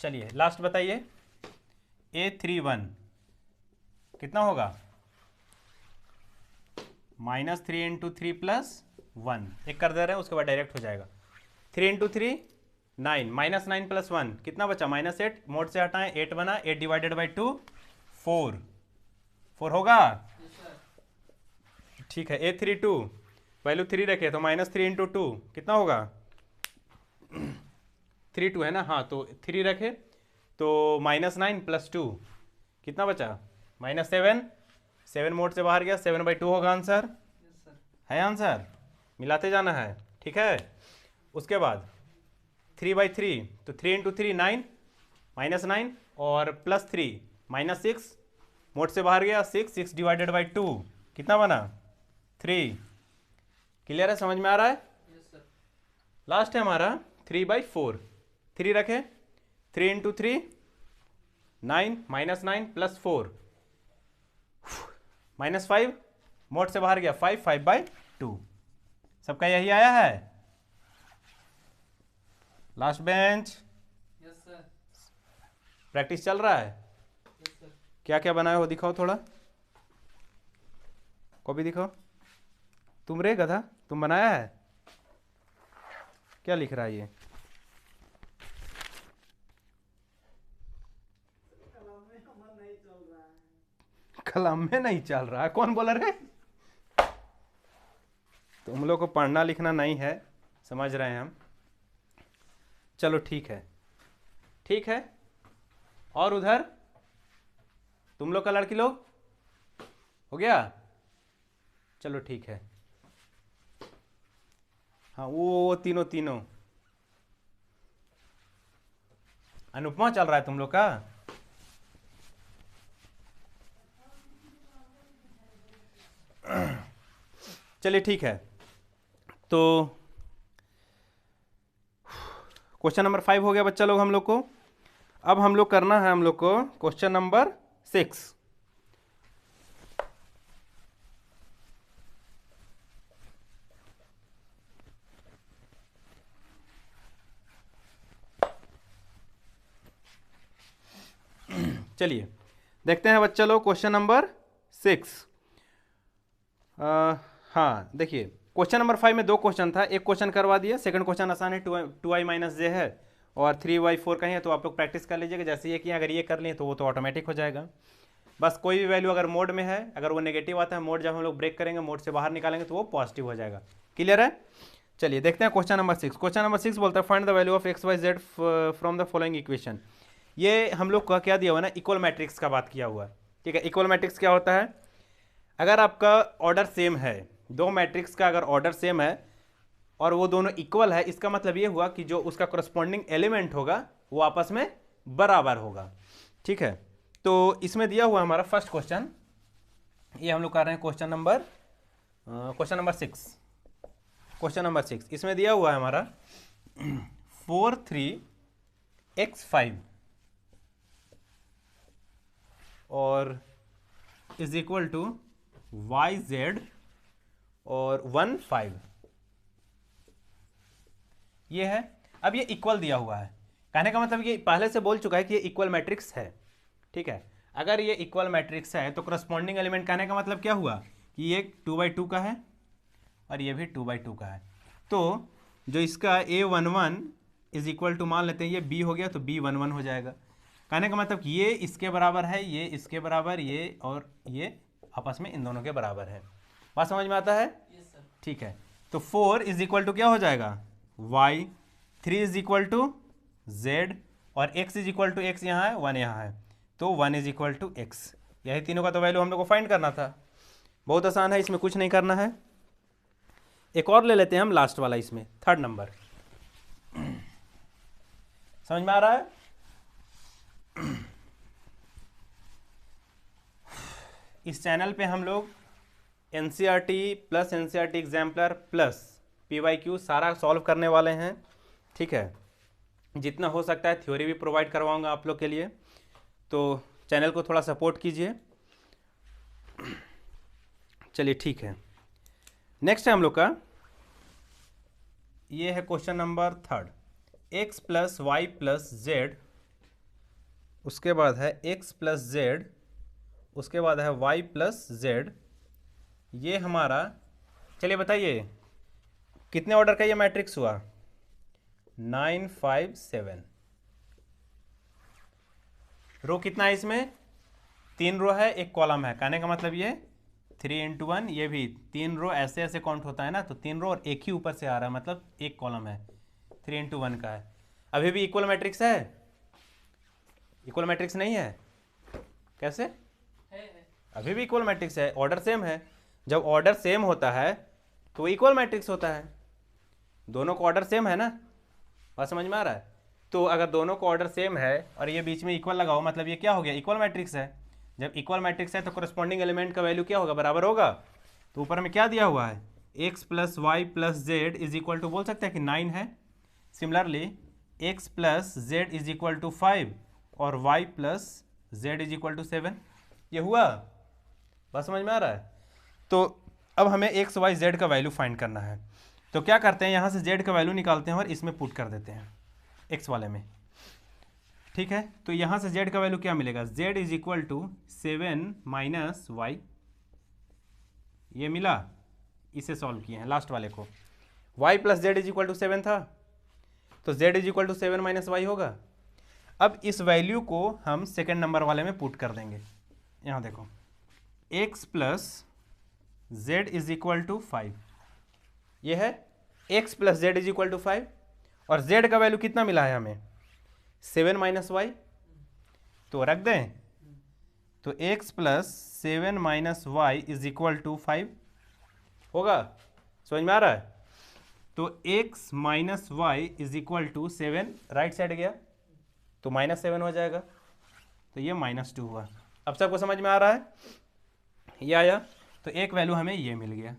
चलिए लास्ट बताइए, A31 कितना होगा? -3 × 3 + 1, एक कर दे रहे हैं उसके बाद डायरेक्ट हो जाएगा। 3 × 3 9, -9 + 1 कितना बचा? -8, मोड से हटाएं 8 बना, 8 / 2 4, 4 होगा। Yes sir. ठीक है, A32 वैल्यू 3 रखे तो -3 × 2 कितना होगा? 3 2 है ना, हाँ तो 3 रखे तो -9 + 2 कितना बचा? -7, 7 मोड से बाहर गया, 7/2 होगा आंसर। Yes sir. है आंसर, मिलाते जाना है, ठीक है। उसके बाद 3/3 तो 3 × 3 9, -9 और +3 -6, मोड से बाहर गया 6, 6 / 2 कितना बना? 3। क्लियर है, समझ में आ रहा है? Yes sir. लास्ट है हमारा 3/4, 3 रखे 3 × 3 9, -9 + 4 -5, मोड से बाहर गया 5, 5/2। सबका यही आया है। Last bench, yes sir. Practice चल रहा है। Yes sir. क्या क्या बनाए हो दिखाओ, थोड़ा कॉपी दिखाओ। तुम रे गधा, तुम बनाया है? क्या लिख रहा है ये? कलम में नहीं चल रहा है, कौन बोला रे? तुम लोग को पढ़ना लिखना नहीं है, समझ रहे हैं हम। चलो ठीक है, ठीक है। और उधर तुम लोग का लड़की लोग हो गया? चलो ठीक है। हाँ वो तीनों अनुपमा चल रहा है तुम लोग का। चलिए ठीक है, तो क्वेश्चन नंबर 5 हो गया बच्चा लोग हम लोग को। अब हम लोग करना है हम लोग को क्वेश्चन नंबर 6। चलिए देखते हैं बच्चा लोग क्वेश्चन नंबर 6। हाँ देखिए, क्वेश्चन नंबर 5 में 2 क्वेश्चन था, एक क्वेश्चन करवा दिया, सेकंड क्वेश्चन आसान है, 2i - j है और 3y4 का है, तो आप लोग प्रैक्टिस कर लीजिएगा। जैसे ये किया, अगर ये कर लें तो वो तो ऑटोमेटिक हो जाएगा। बस कोई भी वैल्यू अगर मोड में है, अगर वो नेगेटिव आता है, मोड जब हम लोग ब्रेक करेंगे, मोड से बाहर निकालेंगे तो वो पॉजिटिव हो जाएगा। क्लियर है? चलिए देखते हैं क्वेश्चन नंबर 6। क्वेश्चन नंबर 6 बोलता है find the value of x y z from the following equation. ये हम लोग का क्या दिया हुआ है ना, इक्वल मैट्रिक्स का बात किया हुआ है। ठीक है, इक्वल मैट्रिक्स क्या होता है? अगर आपका ऑर्डर सेम है, 2 मैट्रिक्स का अगर ऑर्डर सेम है और वो दोनों इक्वल है, इसका मतलब ये हुआ कि जो उसका करस्पॉन्डिंग एलिमेंट होगा वो आपस में बराबर होगा। ठीक है, तो इसमें दिया हुआ हमारा फर्स्ट क्वेश्चन, ये हम लोग कर रहे हैं क्वेश्चन नंबर 6। क्वेश्चन नंबर 6 इसमें दिया हुआ है हमारा 4 3 x 5 और is equal to y z और 1 5, ये है। अब ये इक्वल दिया हुआ है, कहने का मतलब ये पहले से बोल चुका है कि ये इक्वल मैट्रिक्स है। ठीक है, अगर ये इक्वल मैट्रिक्स है तो करस्पॉन्डिंग एलिमेंट कहने का मतलब क्या हुआ कि ये 2/2 का है और ये भी 2/2 का है। तो जो इसका A11 इज इक्वल टू, मान लेते हैं ये B हो गया तो B11 हो जाएगा। कहने का मतलब ये इसके बराबर है, ये इसके बराबर, ये और ये आपस में इन दोनों के बराबर है। बात समझ में आता है? Yes sir. ठीक है, तो 4 इज इक्वल टू क्या हो जाएगा y, 3 is equal to z और x is equal to x यहाँ है, 1 यहाँ है, तो 1 इज इक्वल टू x। यही तीनों का तो वैल्यू हम लोग को फाइंड करना था। बहुत आसान है, इसमें कुछ नहीं करना है। एक और ले लेते हैं हम, लास्ट वाला, इसमें 3rd नंबर। समझ में आ रहा है? इस चैनल पे हम लोग NCERT plus NCERT exemplar plus PYQ सारा सॉल्व करने वाले हैं। ठीक है, जितना हो सकता है थ्योरी भी प्रोवाइड करवाऊंगा आप लोग के लिए, तो चैनल को थोड़ा सपोर्ट कीजिए। चलिए ठीक है, नेक्स्ट है हम लोग का, ये है question number 3rd, x + y + z उसके बाद है x प्लस जेड, उसके बाद है y प्लस जेड। ये हमारा, चलिए बताइए कितने ऑर्डर का ये मैट्रिक्स हुआ? 9 5 7। रो कितना है इसमें? 3 रो है, एक कॉलम है। कहने का मतलब ये 3 इंटू 1, ये भी 3 रो ऐसे ऐसे काउंट होता है ना, तो 3 रो और एक ही ऊपर से आ रहा है, मतलब एक कॉलम है, 3 इंटू 1 का है। अभी भी इक्वल मैट्रिक्स है? इक्वल मैट्रिक्स नहीं है? कैसे? है। अभी भी इक्वल मैट्रिक्स है, ऑर्डर सेम है। जब ऑर्डर सेम होता है तो इक्वल मैट्रिक्स होता है। दोनों का ऑर्डर सेम है ना, बात समझ में आ रहा है? तो अगर दोनों का ऑर्डर सेम है और ये बीच में इक्वल लगाओ, मतलब ये क्या हो गया? इक्वल मैट्रिक्स है। जब इक्वल मैट्रिक्स है तो करस्पॉन्डिंग एलिमेंट का वैल्यू क्या होगा? बराबर होगा। तो ऊपर में क्या दिया हुआ है? x plus y plus z is equal to, बोल सकते हैं कि 9 है। Similarly x plus z is equal to 5 और y plus z is equal to 7। ये हुआ? बस समझ में आ रहा है? तो अब हमें x y z का वैल्यू फाइंड करना है। तो क्या करते हैं, यहाँ से z का वैल्यू निकालते हैं और इसमें पुट कर देते हैं x वाले में। ठीक है, तो यहाँ से z का वैल्यू क्या मिलेगा? z is equal to 7 minus y. ये मिला, इसे सॉल्व किए हैं लास्ट वाले को। y plus z is equal to 7 था, तो z is equal to 7 minus y होगा। अब इस वैल्यू को हम सेकेंड नंबर वाले में पुट कर देंगे। यहाँ देखो, x plus z is equal to 5, ये है x plus z is equal to 5, और z का वैल्यू कितना मिला है हमें? 7 माइनस वाई। तो रख दें, तो x plus 7 minus y is equal to 5 होगा। समझ में आ रहा है? तो x minus y is equal to 7, right side गया तो -7 हो जाएगा, तो ये -2 हुआ। अब सबको समझ में आ रहा है? ये आया, तो एक वैल्यू हमें ये मिल गया,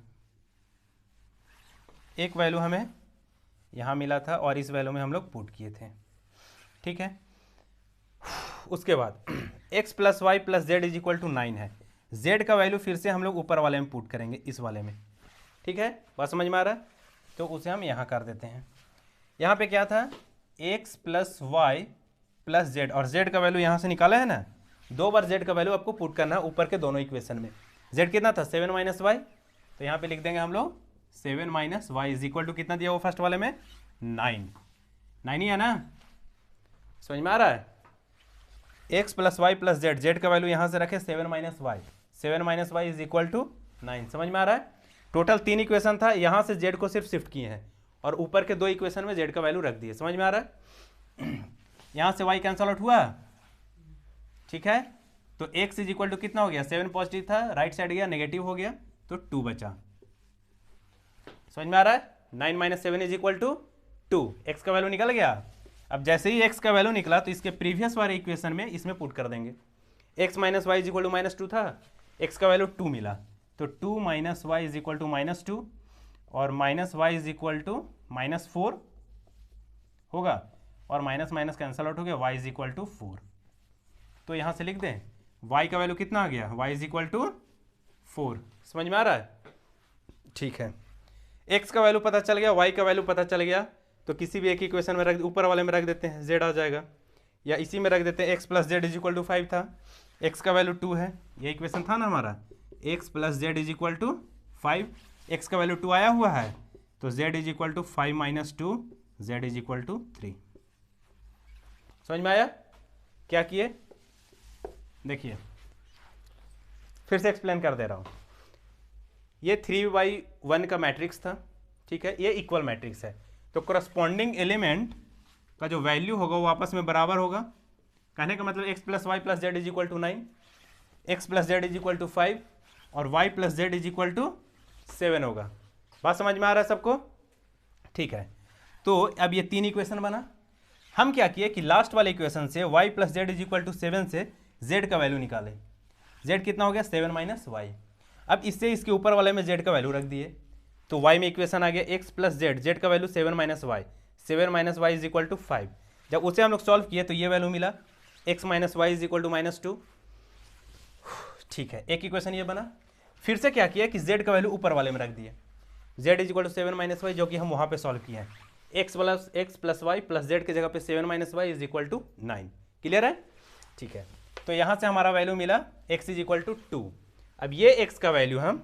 एक वैल्यू हमें यहाँ मिला था और इस वैल्यू में हम लोग पुट किए थे। ठीक है, उसके बाद x plus y plus z is equal to 9 है। z का वैल्यू फिर से हम लोग ऊपर वाले में पुट करेंगे, इस वाले में। ठीक है, बात समझ में आ रहा है? तो उसे हम यहाँ कर देते हैं। यहाँ पे क्या था? x plus y plus z, और z का वैल्यू यहाँ से निकाला है ना, 2 बार z का वैल्यू आपको पुट करना है ऊपर के दोनों इक्वेशन में। z कितना था? 7 माइनस वाई, तो यहाँ पे लिख देंगे हम लोग 7 minus y is equal to कितना दिया वो फर्स्ट वाले में? 9 ही है ना? समझ में आ रहा है? x plus y plus z, z का वैल्यू यहाँ से रखे 7 minus y, 7 minus y is equal to 9। समझ में आ रहा है? टोटल 3 इक्वेशन था, यहाँ से z को सिर्फ शिफ्ट किए हैं और ऊपर के 2 इक्वेशन में z का वैल्यू रख दिए। समझ में आ रहा है? यहाँ से y कैंसल आउट हुआ। ठीक है, तो x इज इक्वल टू कितना हो गया? 7 पॉजिटिव था, राइट साइड गया नेगेटिव हो गया, तो 2 बचा। समझ में आ रहा है? 9 minus 7 is equal to 2, x का वैल्यू निकल गया। अब जैसे ही x का वैल्यू निकला तो इसके प्रीवियस वाले इक्वेशन में इसमें पुट कर देंगे। x minus y is equal to -2 था, x का वैल्यू 2 मिला, तो 2 minus y is equal to -2, और minus y is equal to -4 होगा, और माइनस माइनस कैंसल आउट हो गया, y इज इक्वल टू 4। तो यहाँ से लिख दें y का वैल्यू कितना आ गया? y is equal to 4। समझ में आ रहा है? ठीक है, x का वैल्यू पता चल गया, y का वैल्यू पता चल गया, तो किसी भी एक इक्वेशन में रख, ऊपर वाले में रख देते हैं, z आ जाएगा, या इसी में रख देते हैं x plus z is equal to 5 था, x का वैल्यू 2 है, ये इक्वेशन था ना हमारा, x plus z is equal to 5, x का वैल्यू 2 आया हुआ है, तो z is equal to 5 minus 2, z is equal to 3। समझ में आया क्या किए? देखिए फिर से एक्सप्लेन कर दे रहा हूँ। ये 3/1 का मैट्रिक्स था, ठीक है, ये इक्वल मैट्रिक्स है, तो करस्पॉन्डिंग एलिमेंट का जो वैल्यू होगा वो आपस में बराबर होगा। कहने का मतलब x plus y plus z is equal to 9, x plus z is equal to 5, और y plus z is equal to 7 होगा। बात समझ में आ रहा है सबको? ठीक है, तो अब ये 3 इक्वेशन बना। हम क्या किए कि लास्ट वाले इक्वेशन से y plus z is equal to 7 से z का वैल्यू निकाले। z कितना हो गया? 7 माइनस वाई। अब इससे इसके ऊपर वाले में z का वैल्यू रख दिए, तो y में इक्वेशन आ गया x प्लस जेड, जेड का value 7 minus y, 7 minus y is equal to 5। जब उसे हम लोग सॉल्व किए तो ये वैल्यू मिला, x minus y is equal to -2। ठीक है, एक इक्वेशन ये बना। फिर से क्या किया कि z का वैल्यू ऊपर वाले में रख दिए, z is equal to 7 minus y, जो कि हम वहाँ पे सॉल्व किए हैं। x plus y plus z की जगह पे 7 minus y is equal to 9। Clear है? ठीक है, तो यहाँ से हमारा वैल्यू मिला x इज इक्वल टू 2। अब ये x का वैल्यू हम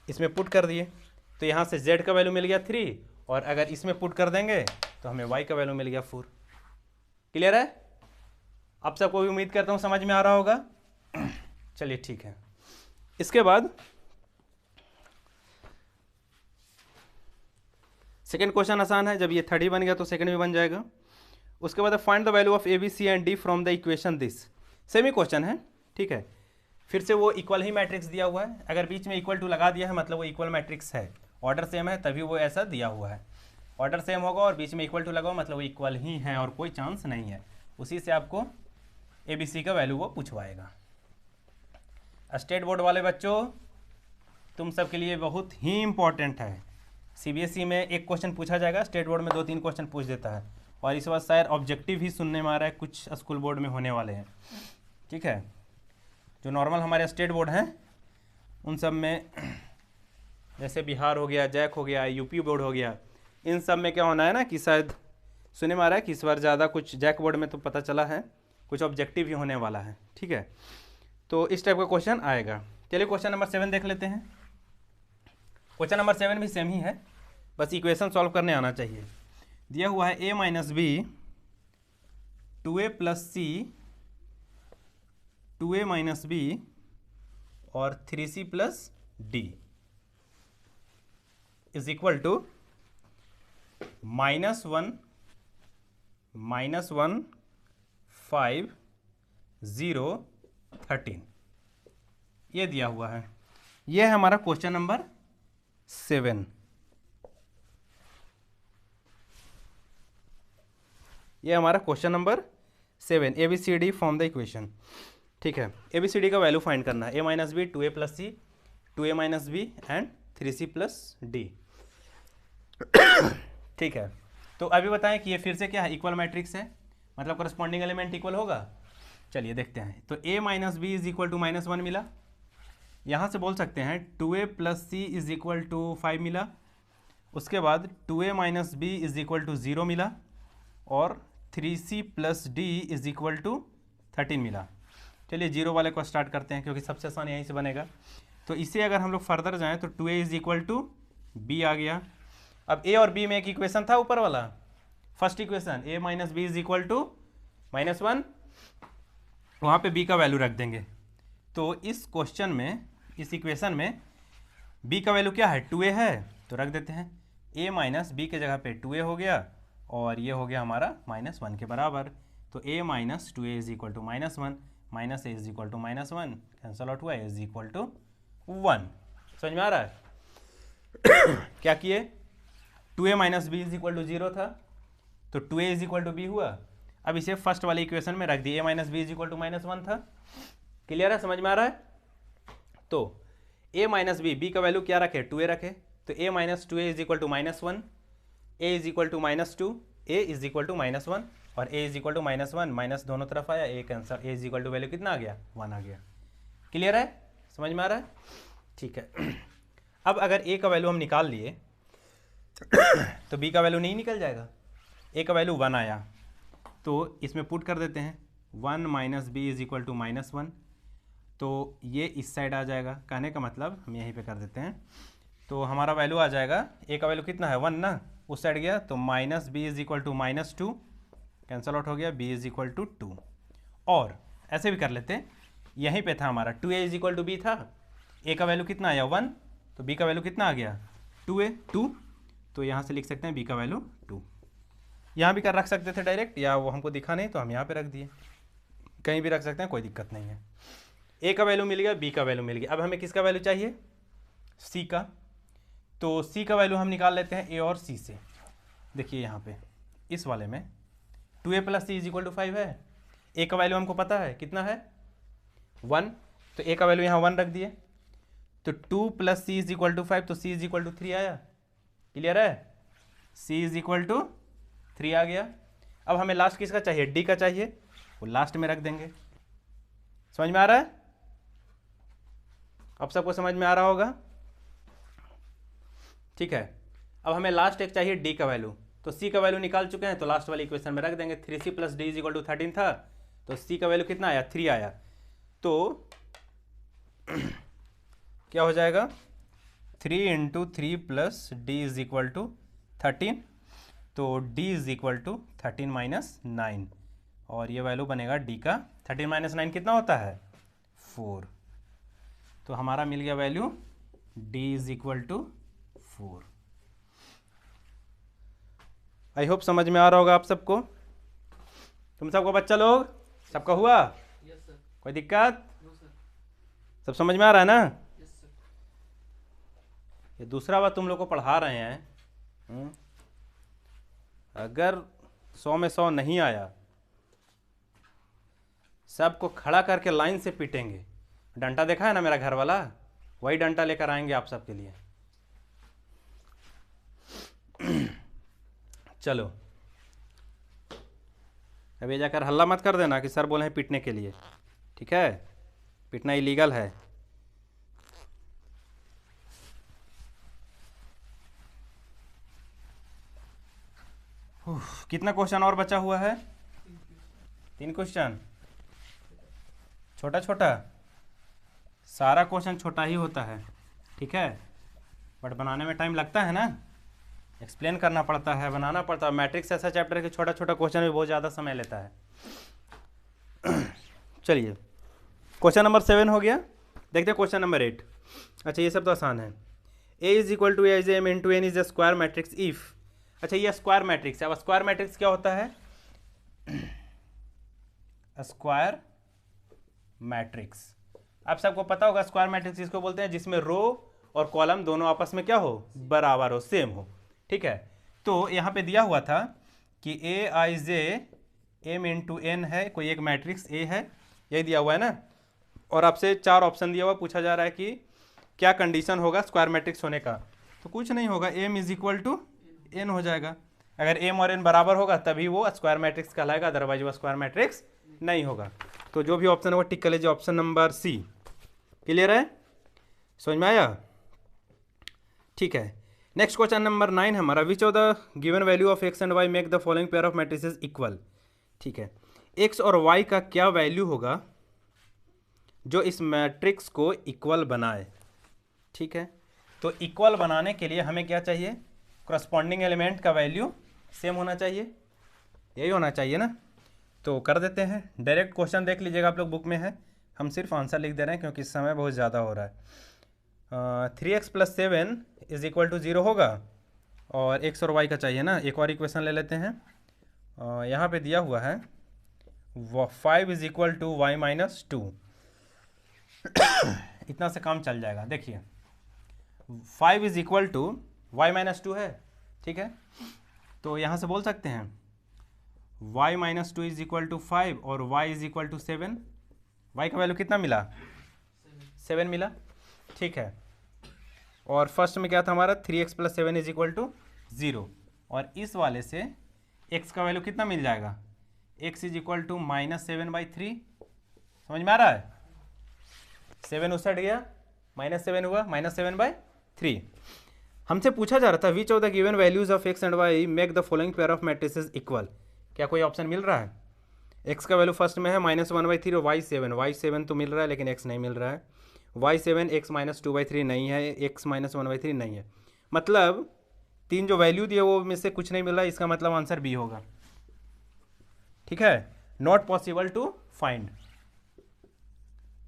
इसमें पुट कर दिए, तो यहाँ से z का वैल्यू मिल गया 3, और अगर इसमें पुट कर देंगे तो हमें y का वैल्यू मिल गया 4। क्लियर है? अब सबको भी उम्मीद करता हूँ समझ में आ रहा होगा। चलिए ठीक है, इसके बाद सेकेंड क्वेश्चन आसान है, जब ये 30 बन गया तो सेकेंड भी बन जाएगा। उसके बाद find the value of A B C and D from the equation this. Semi question है, ठीक है, फिर से वो इक्वल ही मैट्रिक्स दिया हुआ है, अगर बीच में इक्वल टू लगा दिया है मतलब वो इक्वल मैट्रिक्स है, ऑर्डर सेम है तभी वो ऐसा दिया हुआ है। ऑर्डर सेम होगा और बीच में इक्वल टू लगाओ मतलब वो इक्वल ही है और कोई चांस नहीं है, उसी से आपको ए बी सी का वैल्यू वो पूछवाएगा। स्टेट बोर्ड वाले बच्चों, तुम सबके लिए बहुत ही इंपॉर्टेंट है। सीबीएसई में एक क्वेश्चन पूछा जाएगा, स्टेट बोर्ड में 2-3 क्वेश्चन पूछ देता है, और इस बार शायद ऑब्जेक्टिव ही सुनने में आ रहा है, कुछ स्कूल बोर्ड में होने वाले हैं। ठीक है, जो नॉर्मल हमारे स्टेट बोर्ड हैं उन सब में, जैसे बिहार हो गया, जैक हो गया, यूपी बोर्ड हो गया, इन सब में क्या होना है ना कि शायद सुनने में आ रहा है कि इस बार ज़्यादा कुछ, जैक बोर्ड में तो पता चला है कुछ ऑब्जेक्टिव ही होने वाला है। ठीक है, तो इस टाइप का क्वेश्चन आएगा। चलिए क्वेश्चन नंबर 7 देख लेते हैं। क्वेश्चन नंबर 7 भी सेम ही है, बस इक्वेशन सॉल्व करने आना चाहिए। दिया हुआ है a minus b 2a plus c 2a minus b और 3c plus d is equal to -1 -1 5 0 13। ये दिया हुआ है, ये है हमारा क्वेश्चन नंबर 7। ये हमारा question number 7, A B C D form the equation. ठीक है, ए बी सी डी का वैल्यू फाइंड करना है, a minus b 2a plus c 2a minus b and 3c plus d. ठीक है, तो अभी बताएं कि ये फिर से क्या है, इक्वल मैट्रिक्स है, मतलब करस्पॉन्डिंग एलिमेंट इक्वल होगा। चलिए देखते हैं, तो a minus b is equal to -1 मिला, यहाँ से बोल सकते हैं 2a plus c is equal to 5 मिला, उसके बाद 2a minus b is equal to 0 मिला, और 3c plus d is equal to 13 मिला। चलिए जीरो वाले को स्टार्ट करते हैं क्योंकि सबसे आसान यहीं से बनेगा। तो इसे अगर हम लोग फर्दर जाएँ तो 2a is equal to B आ गया। अब a और b में एक इक्वेशन था ऊपर वाला, first equation a minus b is equal to -1, वहाँ पे b का वैल्यू रख देंगे। तो इस क्वेश्चन में, इस इक्वेशन में b का वैल्यू क्या है, 2a है, तो रख देते हैं a माइनस बी के जगह पे 2a हो गया, और ये हो गया हमारा -1 के बराबर। तो a minus 2a is equal to -1 minus a is equal to -1, cancel out हुआ, a इज इक्वल टू 1। समझ में आ रहा है? क्या किए, 2a minus b is equal to 0 था, तो 2a is equal to B हुआ। अब इसे फर्स्ट वाले इक्वेशन में रख दिए, a minus b is equal to -1 था। क्लियर है, समझ में आ रहा है? तो a माइनस बी का वैल्यू क्या रखे, 2a रखे, तो a minus 2a is equal to -1, a is equal to -2, a is equal to -1, और a is equal to -1, minus दोनों तरफ आया, a cancel, a is equal to value कितना आ गया, 1 आ गया। क्लियर है, समझ में आ रहा है? ठीक है, अब अगर a का वैल्यू हम निकाल लिए तो b का वैल्यू नहीं निकल जाएगा, a का वैल्यू 1 आया, तो इसमें पुट कर देते हैं 1 minus b is equal to -1, तो ये इस साइड आ जाएगा। कहने का मतलब हम यहीं पे कर देते हैं, तो हमारा वैल्यू आ जाएगा, a का वैल्यू कितना है 1 ना, उस साइड गया तो minus b is equal to -2, cancel out हो गया, b इज इक्वल टू 2। और ऐसे भी कर लेते हैं, यहीं पे था हमारा 2a is equal to b था, a का वैल्यू कितना आया 1, तो b का वैल्यू कितना आ गया 2a 2, तो यहाँ से लिख सकते हैं b का वैल्यू 2। यहाँ भी कर रख सकते थे डायरेक्ट, या वो हमको दिखा नहीं तो हम यहाँ पे रख दिए, कहीं भी रख सकते हैं, कोई दिक्कत नहीं है। a का वैल्यू मिल गया, b का वैल्यू मिल गया। अब हमें किसका वैल्यू चाहिए, c का, तो c का वैल्यू हम निकाल लेते हैं a और c से। देखिए यहाँ पे इस वाले में 2a plus c is equal to 5 है, a का वैल्यू हमको पता है कितना है 1, तो a का वैल्यू यहाँ 1 रख दिए, तो 2 plus c is equal to 5, तो c इज इक्वल टू 3 आया। क्लियर है, c इज इक्वल टू 3 आ गया। अब हमें लास्ट किसका चाहिए, d का चाहिए, वो लास्ट में रख देंगे। समझ में आ रहा है? अब सबको समझ में आ रहा होगा? ठीक है, अब हमें लास्ट एक चाहिए d का वैल्यू, तो c का वैल्यू निकाल चुके हैं, तो लास्ट वाली इक्वेशन में रख देंगे। 3c plus d is equal to 13 था, तो सी का वैल्यू कितना आया, 3 आया। तो क्या हो जाएगा, 3 × 3 + d इज इक्वल टू 13। तो d इज इक्वल टू 13 - 9 और ये वैल्यू बनेगा d का। 13 - 9 कितना होता है, 4। तो हमारा मिल गया value d is equal to 4। I hope समझ में आ रहा होगा आप सबको। तुम सबको बच्चा लोग सबका हुआ, यस सर। कोई दिक्कत, नो सर। सब समझ में आ रहा है ना। Yes sir. ये दूसरा बात तुम लोग को पढ़ा रहे हैं, अगर 100 में 100 नहीं आया, सबको खड़ा करके लाइन से पीटेंगे। डंडा देखा है ना मेरा घर वाला, वही डंडा लेकर आएंगे आप सबके लिए। चलो अभी जाकर हल्ला मत कर देना कि सर बोले हैं पीटने के लिए, ठीक है, पीटना इलीगल है। कितना क्वेश्चन और बचा हुआ है, 3 क्वेश्चन। छोटा छोटा, सारा क्वेश्चन छोटा ही होता है, ठीक है, बट बनाने में टाइम लगता है ना, एक्सप्लेन करना पड़ता है, बनाना पड़ता है। मैट्रिक्स ऐसा चैप्टर कि छोटा छोटा क्वेश्चन भी बहुत ज़्यादा समय लेता है। चलिए क्वेश्चन नंबर 7 हो गया, देखते हैं क्वेश्चन नंबर 8। अच्छा ये सब तो आसान है। A is equal to as M into N is a square matrix if. अच्छा ये स्क्वायर मैट्रिक्स है। अब स्क्वायर मैट्रिक्स क्या होता है, स्क्वायर मैट्रिक्स आप सबको पता होगा। स्क्वायर मैट्रिक्स इसको बोलते हैं जिसमें रो और कॉलम दोनों आपस में क्या हो, बराबर हो, सेम हो, ठीक है। तो यहाँ पे दिया हुआ था कि ए i J M into N है, कोई एक मैट्रिक्स ए है, यही दिया हुआ है ना। और आपसे 4 ऑप्शन दिया हुआ, पूछा जा रहा है कि क्या कंडीशन होगा स्क्वायर मैट्रिक्स होने का। तो कुछ नहीं होगा, M is equal to N हो जाएगा। अगर एम और एन बराबर होगा तभी वो स्क्वायर मैट्रिक्स कहलाएगा, अदरवाइज वो स्क्वायर मैट्रिक्स नहीं होगा। तो जो भी ऑप्शन होगा टिक कर लीजिए, ऑप्शन नंबर सी। क्लियर है, समझ में आया, ठीक है। नेक्स्ट क्वेश्चन नंबर 9 हमारा, which of the given value of x and y make the following pair of matrices equal. ठीक है, एक्स और वाई का क्या वैल्यू होगा जो इस मैट्रिक्स को इक्वल बनाए। ठीक है, तो इक्वल बनाने के लिए हमें क्या चाहिए, करस्पॉन्डिंग एलिमेंट का वैल्यू सेम होना चाहिए, यही होना चाहिए ना। तो कर देते हैं, डायरेक्ट क्वेश्चन देख लीजिएगा आप लोग, बुक में है, हम सिर्फ आंसर लिख दे रहे हैं क्योंकि समय बहुत ज़्यादा हो रहा है। 3x + 7 इज इक्वल टू 0 होगा, और x और y का चाहिए ना। एक और इक्वेशन ले लेते हैं, यहाँ पे दिया हुआ है 5 इज इक्वल टू y - 2। इतना से काम चल जाएगा। देखिए 5 इज इक्वल टू y - 2 है, ठीक है, तो यहाँ से बोल सकते हैं y - 2 इज इक्वल टू 5 और y is equal to 7। y का वैल्यू कितना मिला, 7 मिला, ठीक है। और फर्स्ट में क्या था हमारा, 3x + 7 इज इक्वल टू 0, और इस वाले से x का वैल्यू कितना मिल जाएगा, x इज इक्वल टू -7/3। समझ में आ रहा है, 7 उसट गया, -7 हुआ, -7/3। हमसे पूछा जा रहा था विच of the given values of x and y make the following pair of matrices equal. क्या कोई ऑप्शन मिल रहा है, x का वैल्यू फर्स्ट में है -1/3 और y 7 तो मिल रहा है लेकिन x नहीं मिल रहा है, y 7 x - 2/3 नहीं है, x - 1/3 नहीं है। मतलब 3 जो वैल्यू दिए वो में से कुछ नहीं मिल रहा है, इसका मतलब आंसर बी होगा। ठीक है, not possible to find,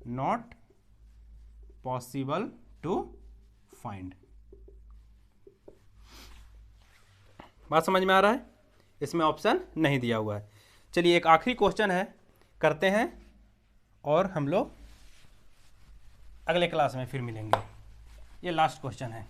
not possible to find. बात समझ में आ रहा है, इसमें ऑप्शन नहीं दिया हुआ है। चलिए एक आखिरी क्वेश्चन है, करते हैं और हम लोग अगले क्लास में फिर मिलेंगे। ये लास्ट क्वेश्चन है।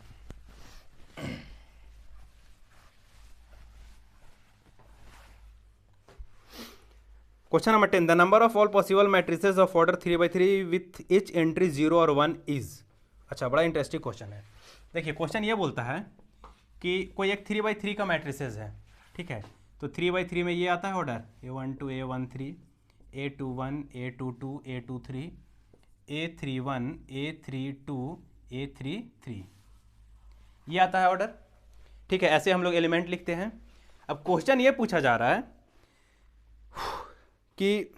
Question number 10, the number of all possible matrices of order 3/3 with each entry 0 और 1 इज। अच्छा, बड़ा इंटरेस्टिंग क्वेश्चन है। देखिए क्वेश्चन ये बोलता है कि कोई एक 3/3 का मैट्रिसेस है, ठीक है, तो 3/3 में ये आता है order A12 A13 A21 A22 A23 A31 A32 A33, ये आता है ऑर्डर। ठीक है, ऐसे हम लोग एलिमेंट लिखते हैं। अब क्वेश्चन ये पूछा जा रहा है कि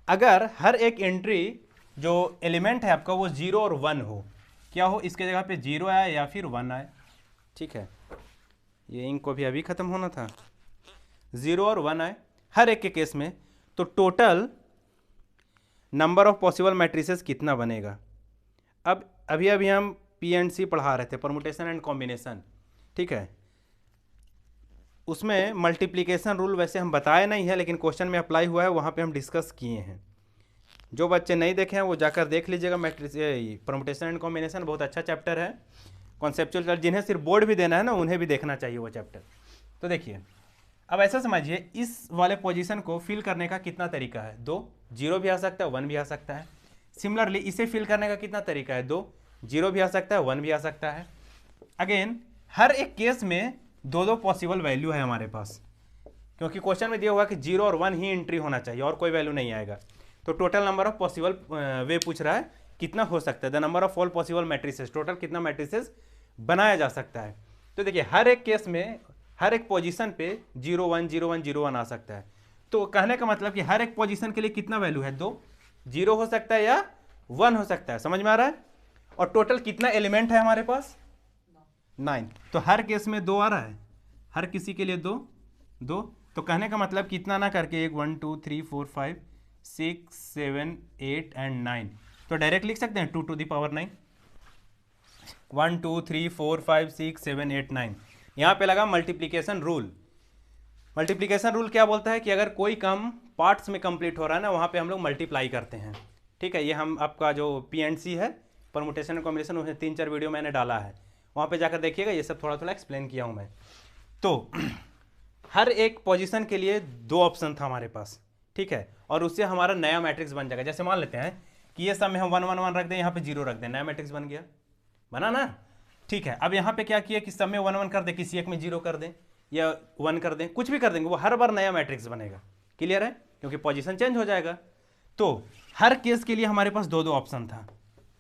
अगर हर एक एंट्री जो एलिमेंट है आपका वो 0 और 1 हो, क्या हो, इसके जगह पे 0 आए या फिर 1 आए। ठीक है, ये इंक को भी अभी ख़त्म होना था। 0 और 1 आए हर एक के केस में, तो total number of possible matrices कितना बनेगा। अब अभी अभी हम PNC पढ़ा रहे थे, परमुटेशन एंड कॉम्बिनेशन। ठीक है, उसमें मल्टीप्लिकेशन रूल वैसे हम बताए नहीं है, लेकिन क्वेश्चन में अप्लाई हुआ है, वहाँ पे हम डिस्कस किए हैं। जो बच्चे नहीं देखे हैं वो जाकर देख लीजिएगा। मैट्रिक्स परमुटेशन एंड कॉम्बिनेशन बहुत अच्छा चैप्टर है, कॉन्सेप्चुअल। जिन्हें सिर्फ बोर्ड भी देना है ना, उन्हें भी देखना चाहिए वो चैप्टर। तो देखिए, अब ऐसा समझिए, इस वाले पोजीशन को फिल करने का कितना तरीका है। 2, 0 भी आ सकता है, 1 भी आ सकता है। सिमिलरली इसे फिल करने का कितना तरीका है। 2, 0 भी आ सकता है, 1 भी आ सकता है। अगेन हर एक केस में 2 पॉसिबल वैल्यू है हमारे पास, क्योंकि क्वेश्चन में दिया हुआ कि 0 और 1 ही एंट्री होना चाहिए और कोई वैल्यू नहीं आएगा। तो total number of possible way पूछ रहा है कितना हो सकता है, the number of all possible matrices, total कितना मैट्रिसेस बनाया जा सकता है। तो देखिए, हर एक केस में हर एक पोजीशन पे 0 1 0 1 0 1 आ सकता है। तो कहने का मतलब कि हर एक पोजीशन के लिए कितना वैल्यू है। 2, 0 हो सकता है या 1 हो सकता है। समझ में आ रहा है। और टोटल कितना एलिमेंट है हमारे पास, 9। तो हर केस में 2 आ रहा है, हर किसी के लिए 2 2। तो कहने का मतलब कितना ना करके 1 1 2 3 4 5 6 7 8 एंड 9। तो डायरेक्ट लिख सकते हैं 2 to the power 9। 1 2 3 4 5 6 7 8 9। यहाँ पे लगा मल्टीप्लिकेशन रूल। मल्टीप्लिकेशन रूल क्या बोलता है कि अगर कोई काम पार्ट्स में कंप्लीट हो रहा है ना, वहाँ पे हम लोग मल्टीप्लाई करते हैं। ठीक है, ये हम आपका जो PNC है, परमुटेशन एंड कॉम्बिनेशन, उसमें 3-4 वीडियो मैंने डाला है, वहाँ पे जाकर देखिएगा, ये सब थोड़ा थोड़ा एक्सप्लेन किया हूँ मैं। तो हर एक पोजीशन के लिए 2 ऑप्शन था हमारे पास। ठीक है, और उससे हमारा नया मैट्रिक्स बन जाएगा। जैसे मान लेते हैं कि ये सब में हम 1 1 1 रख दें, यहाँ पे 0 रख दें, नया मैट्रिक्स बन गया, बना ना। ठीक है, अब यहाँ पे क्या किया कि सब में 1 1 कर दें, किसी एक में 0 कर दें या 1 कर दें, कुछ भी कर देंगे, वो हर बार नया मैट्रिक्स बनेगा। क्लियर है, क्योंकि पोजीशन चेंज हो जाएगा। तो हर केस के लिए हमारे पास 2 ऑप्शन था।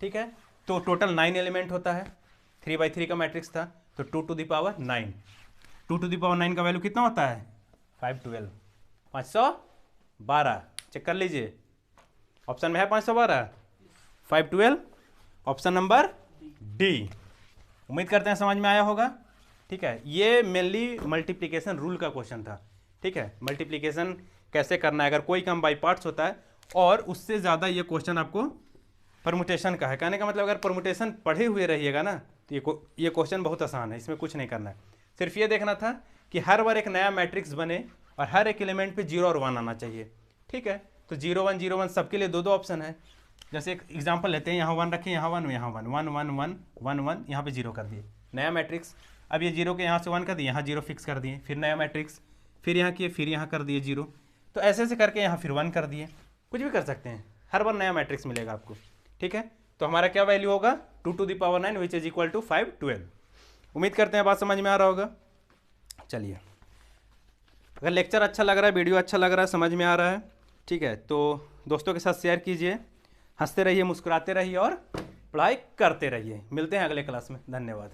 ठीक है, तो टोटल 9 एलिमेंट होता है, 3/3 का मैट्रिक्स था, तो 2 to the power 9। 2 to the power 9 का वैल्यू कितना होता है, 512, 512। चेक कर लीजिए, ऑप्शन में है 512, 512, ऑप्शन नंबर डी। उम्मीद करते हैं समझ में आया होगा। ठीक है, ये मेनली मल्टीप्लिकेशन रूल का क्वेश्चन था। ठीक है, मल्टीप्लिकेशन कैसे करना है अगर कोई काम बाई पार्ट्स होता है, और उससे ज़्यादा ये क्वेश्चन आपको परमुटेशन का है। कहने का मतलब अगर परमुटेशन पढ़े हुए रहिएगा ना, तो ये क्वेश्चन बहुत आसान है, इसमें कुछ नहीं करना है। सिर्फ ये देखना था कि हर बार एक नया मैट्रिक्स बने और हर एक एलिमेंट पे 0 और 1 आना चाहिए। ठीक है, तो 0 1 0 1 सबके लिए 2 ऑप्शन है। जैसे एक एग्जांपल लेते हैं, यहाँ 1 रखें, यहाँ 1, यहाँ 1 1 1 1 1 1, यहाँ पे 0 कर दिए, नया मैट्रिक्स। अब ये 0 के यहाँ से 1 कर दिए, यहाँ 0 फिक्स कर दिए, फिर नया मैट्रिक्स, फिर यहाँ किए, फिर यहाँ कर दिए 0। तो ऐसे ऐसे करके यहाँ फिर 1 कर दिए, कुछ भी कर सकते हैं, हर बार नया मैट्रिक्स मिलेगा आपको। ठीक है, तो हमारा क्या वैल्यू होगा, 2 to the power 9 which is equal to 512। उम्मीद करते हैं बात समझ में आ रहा होगा। चलिए, अगर लेक्चर अच्छा लग रहा है, वीडियो अच्छा लग रहा है, समझ में आ रहा है, ठीक है, तो दोस्तों के साथ शेयर कीजिए, हंसते रहिए, मुस्कुराते रहिए और पढ़ाई करते रहिए। मिलते हैं अगले क्लास में। धन्यवाद।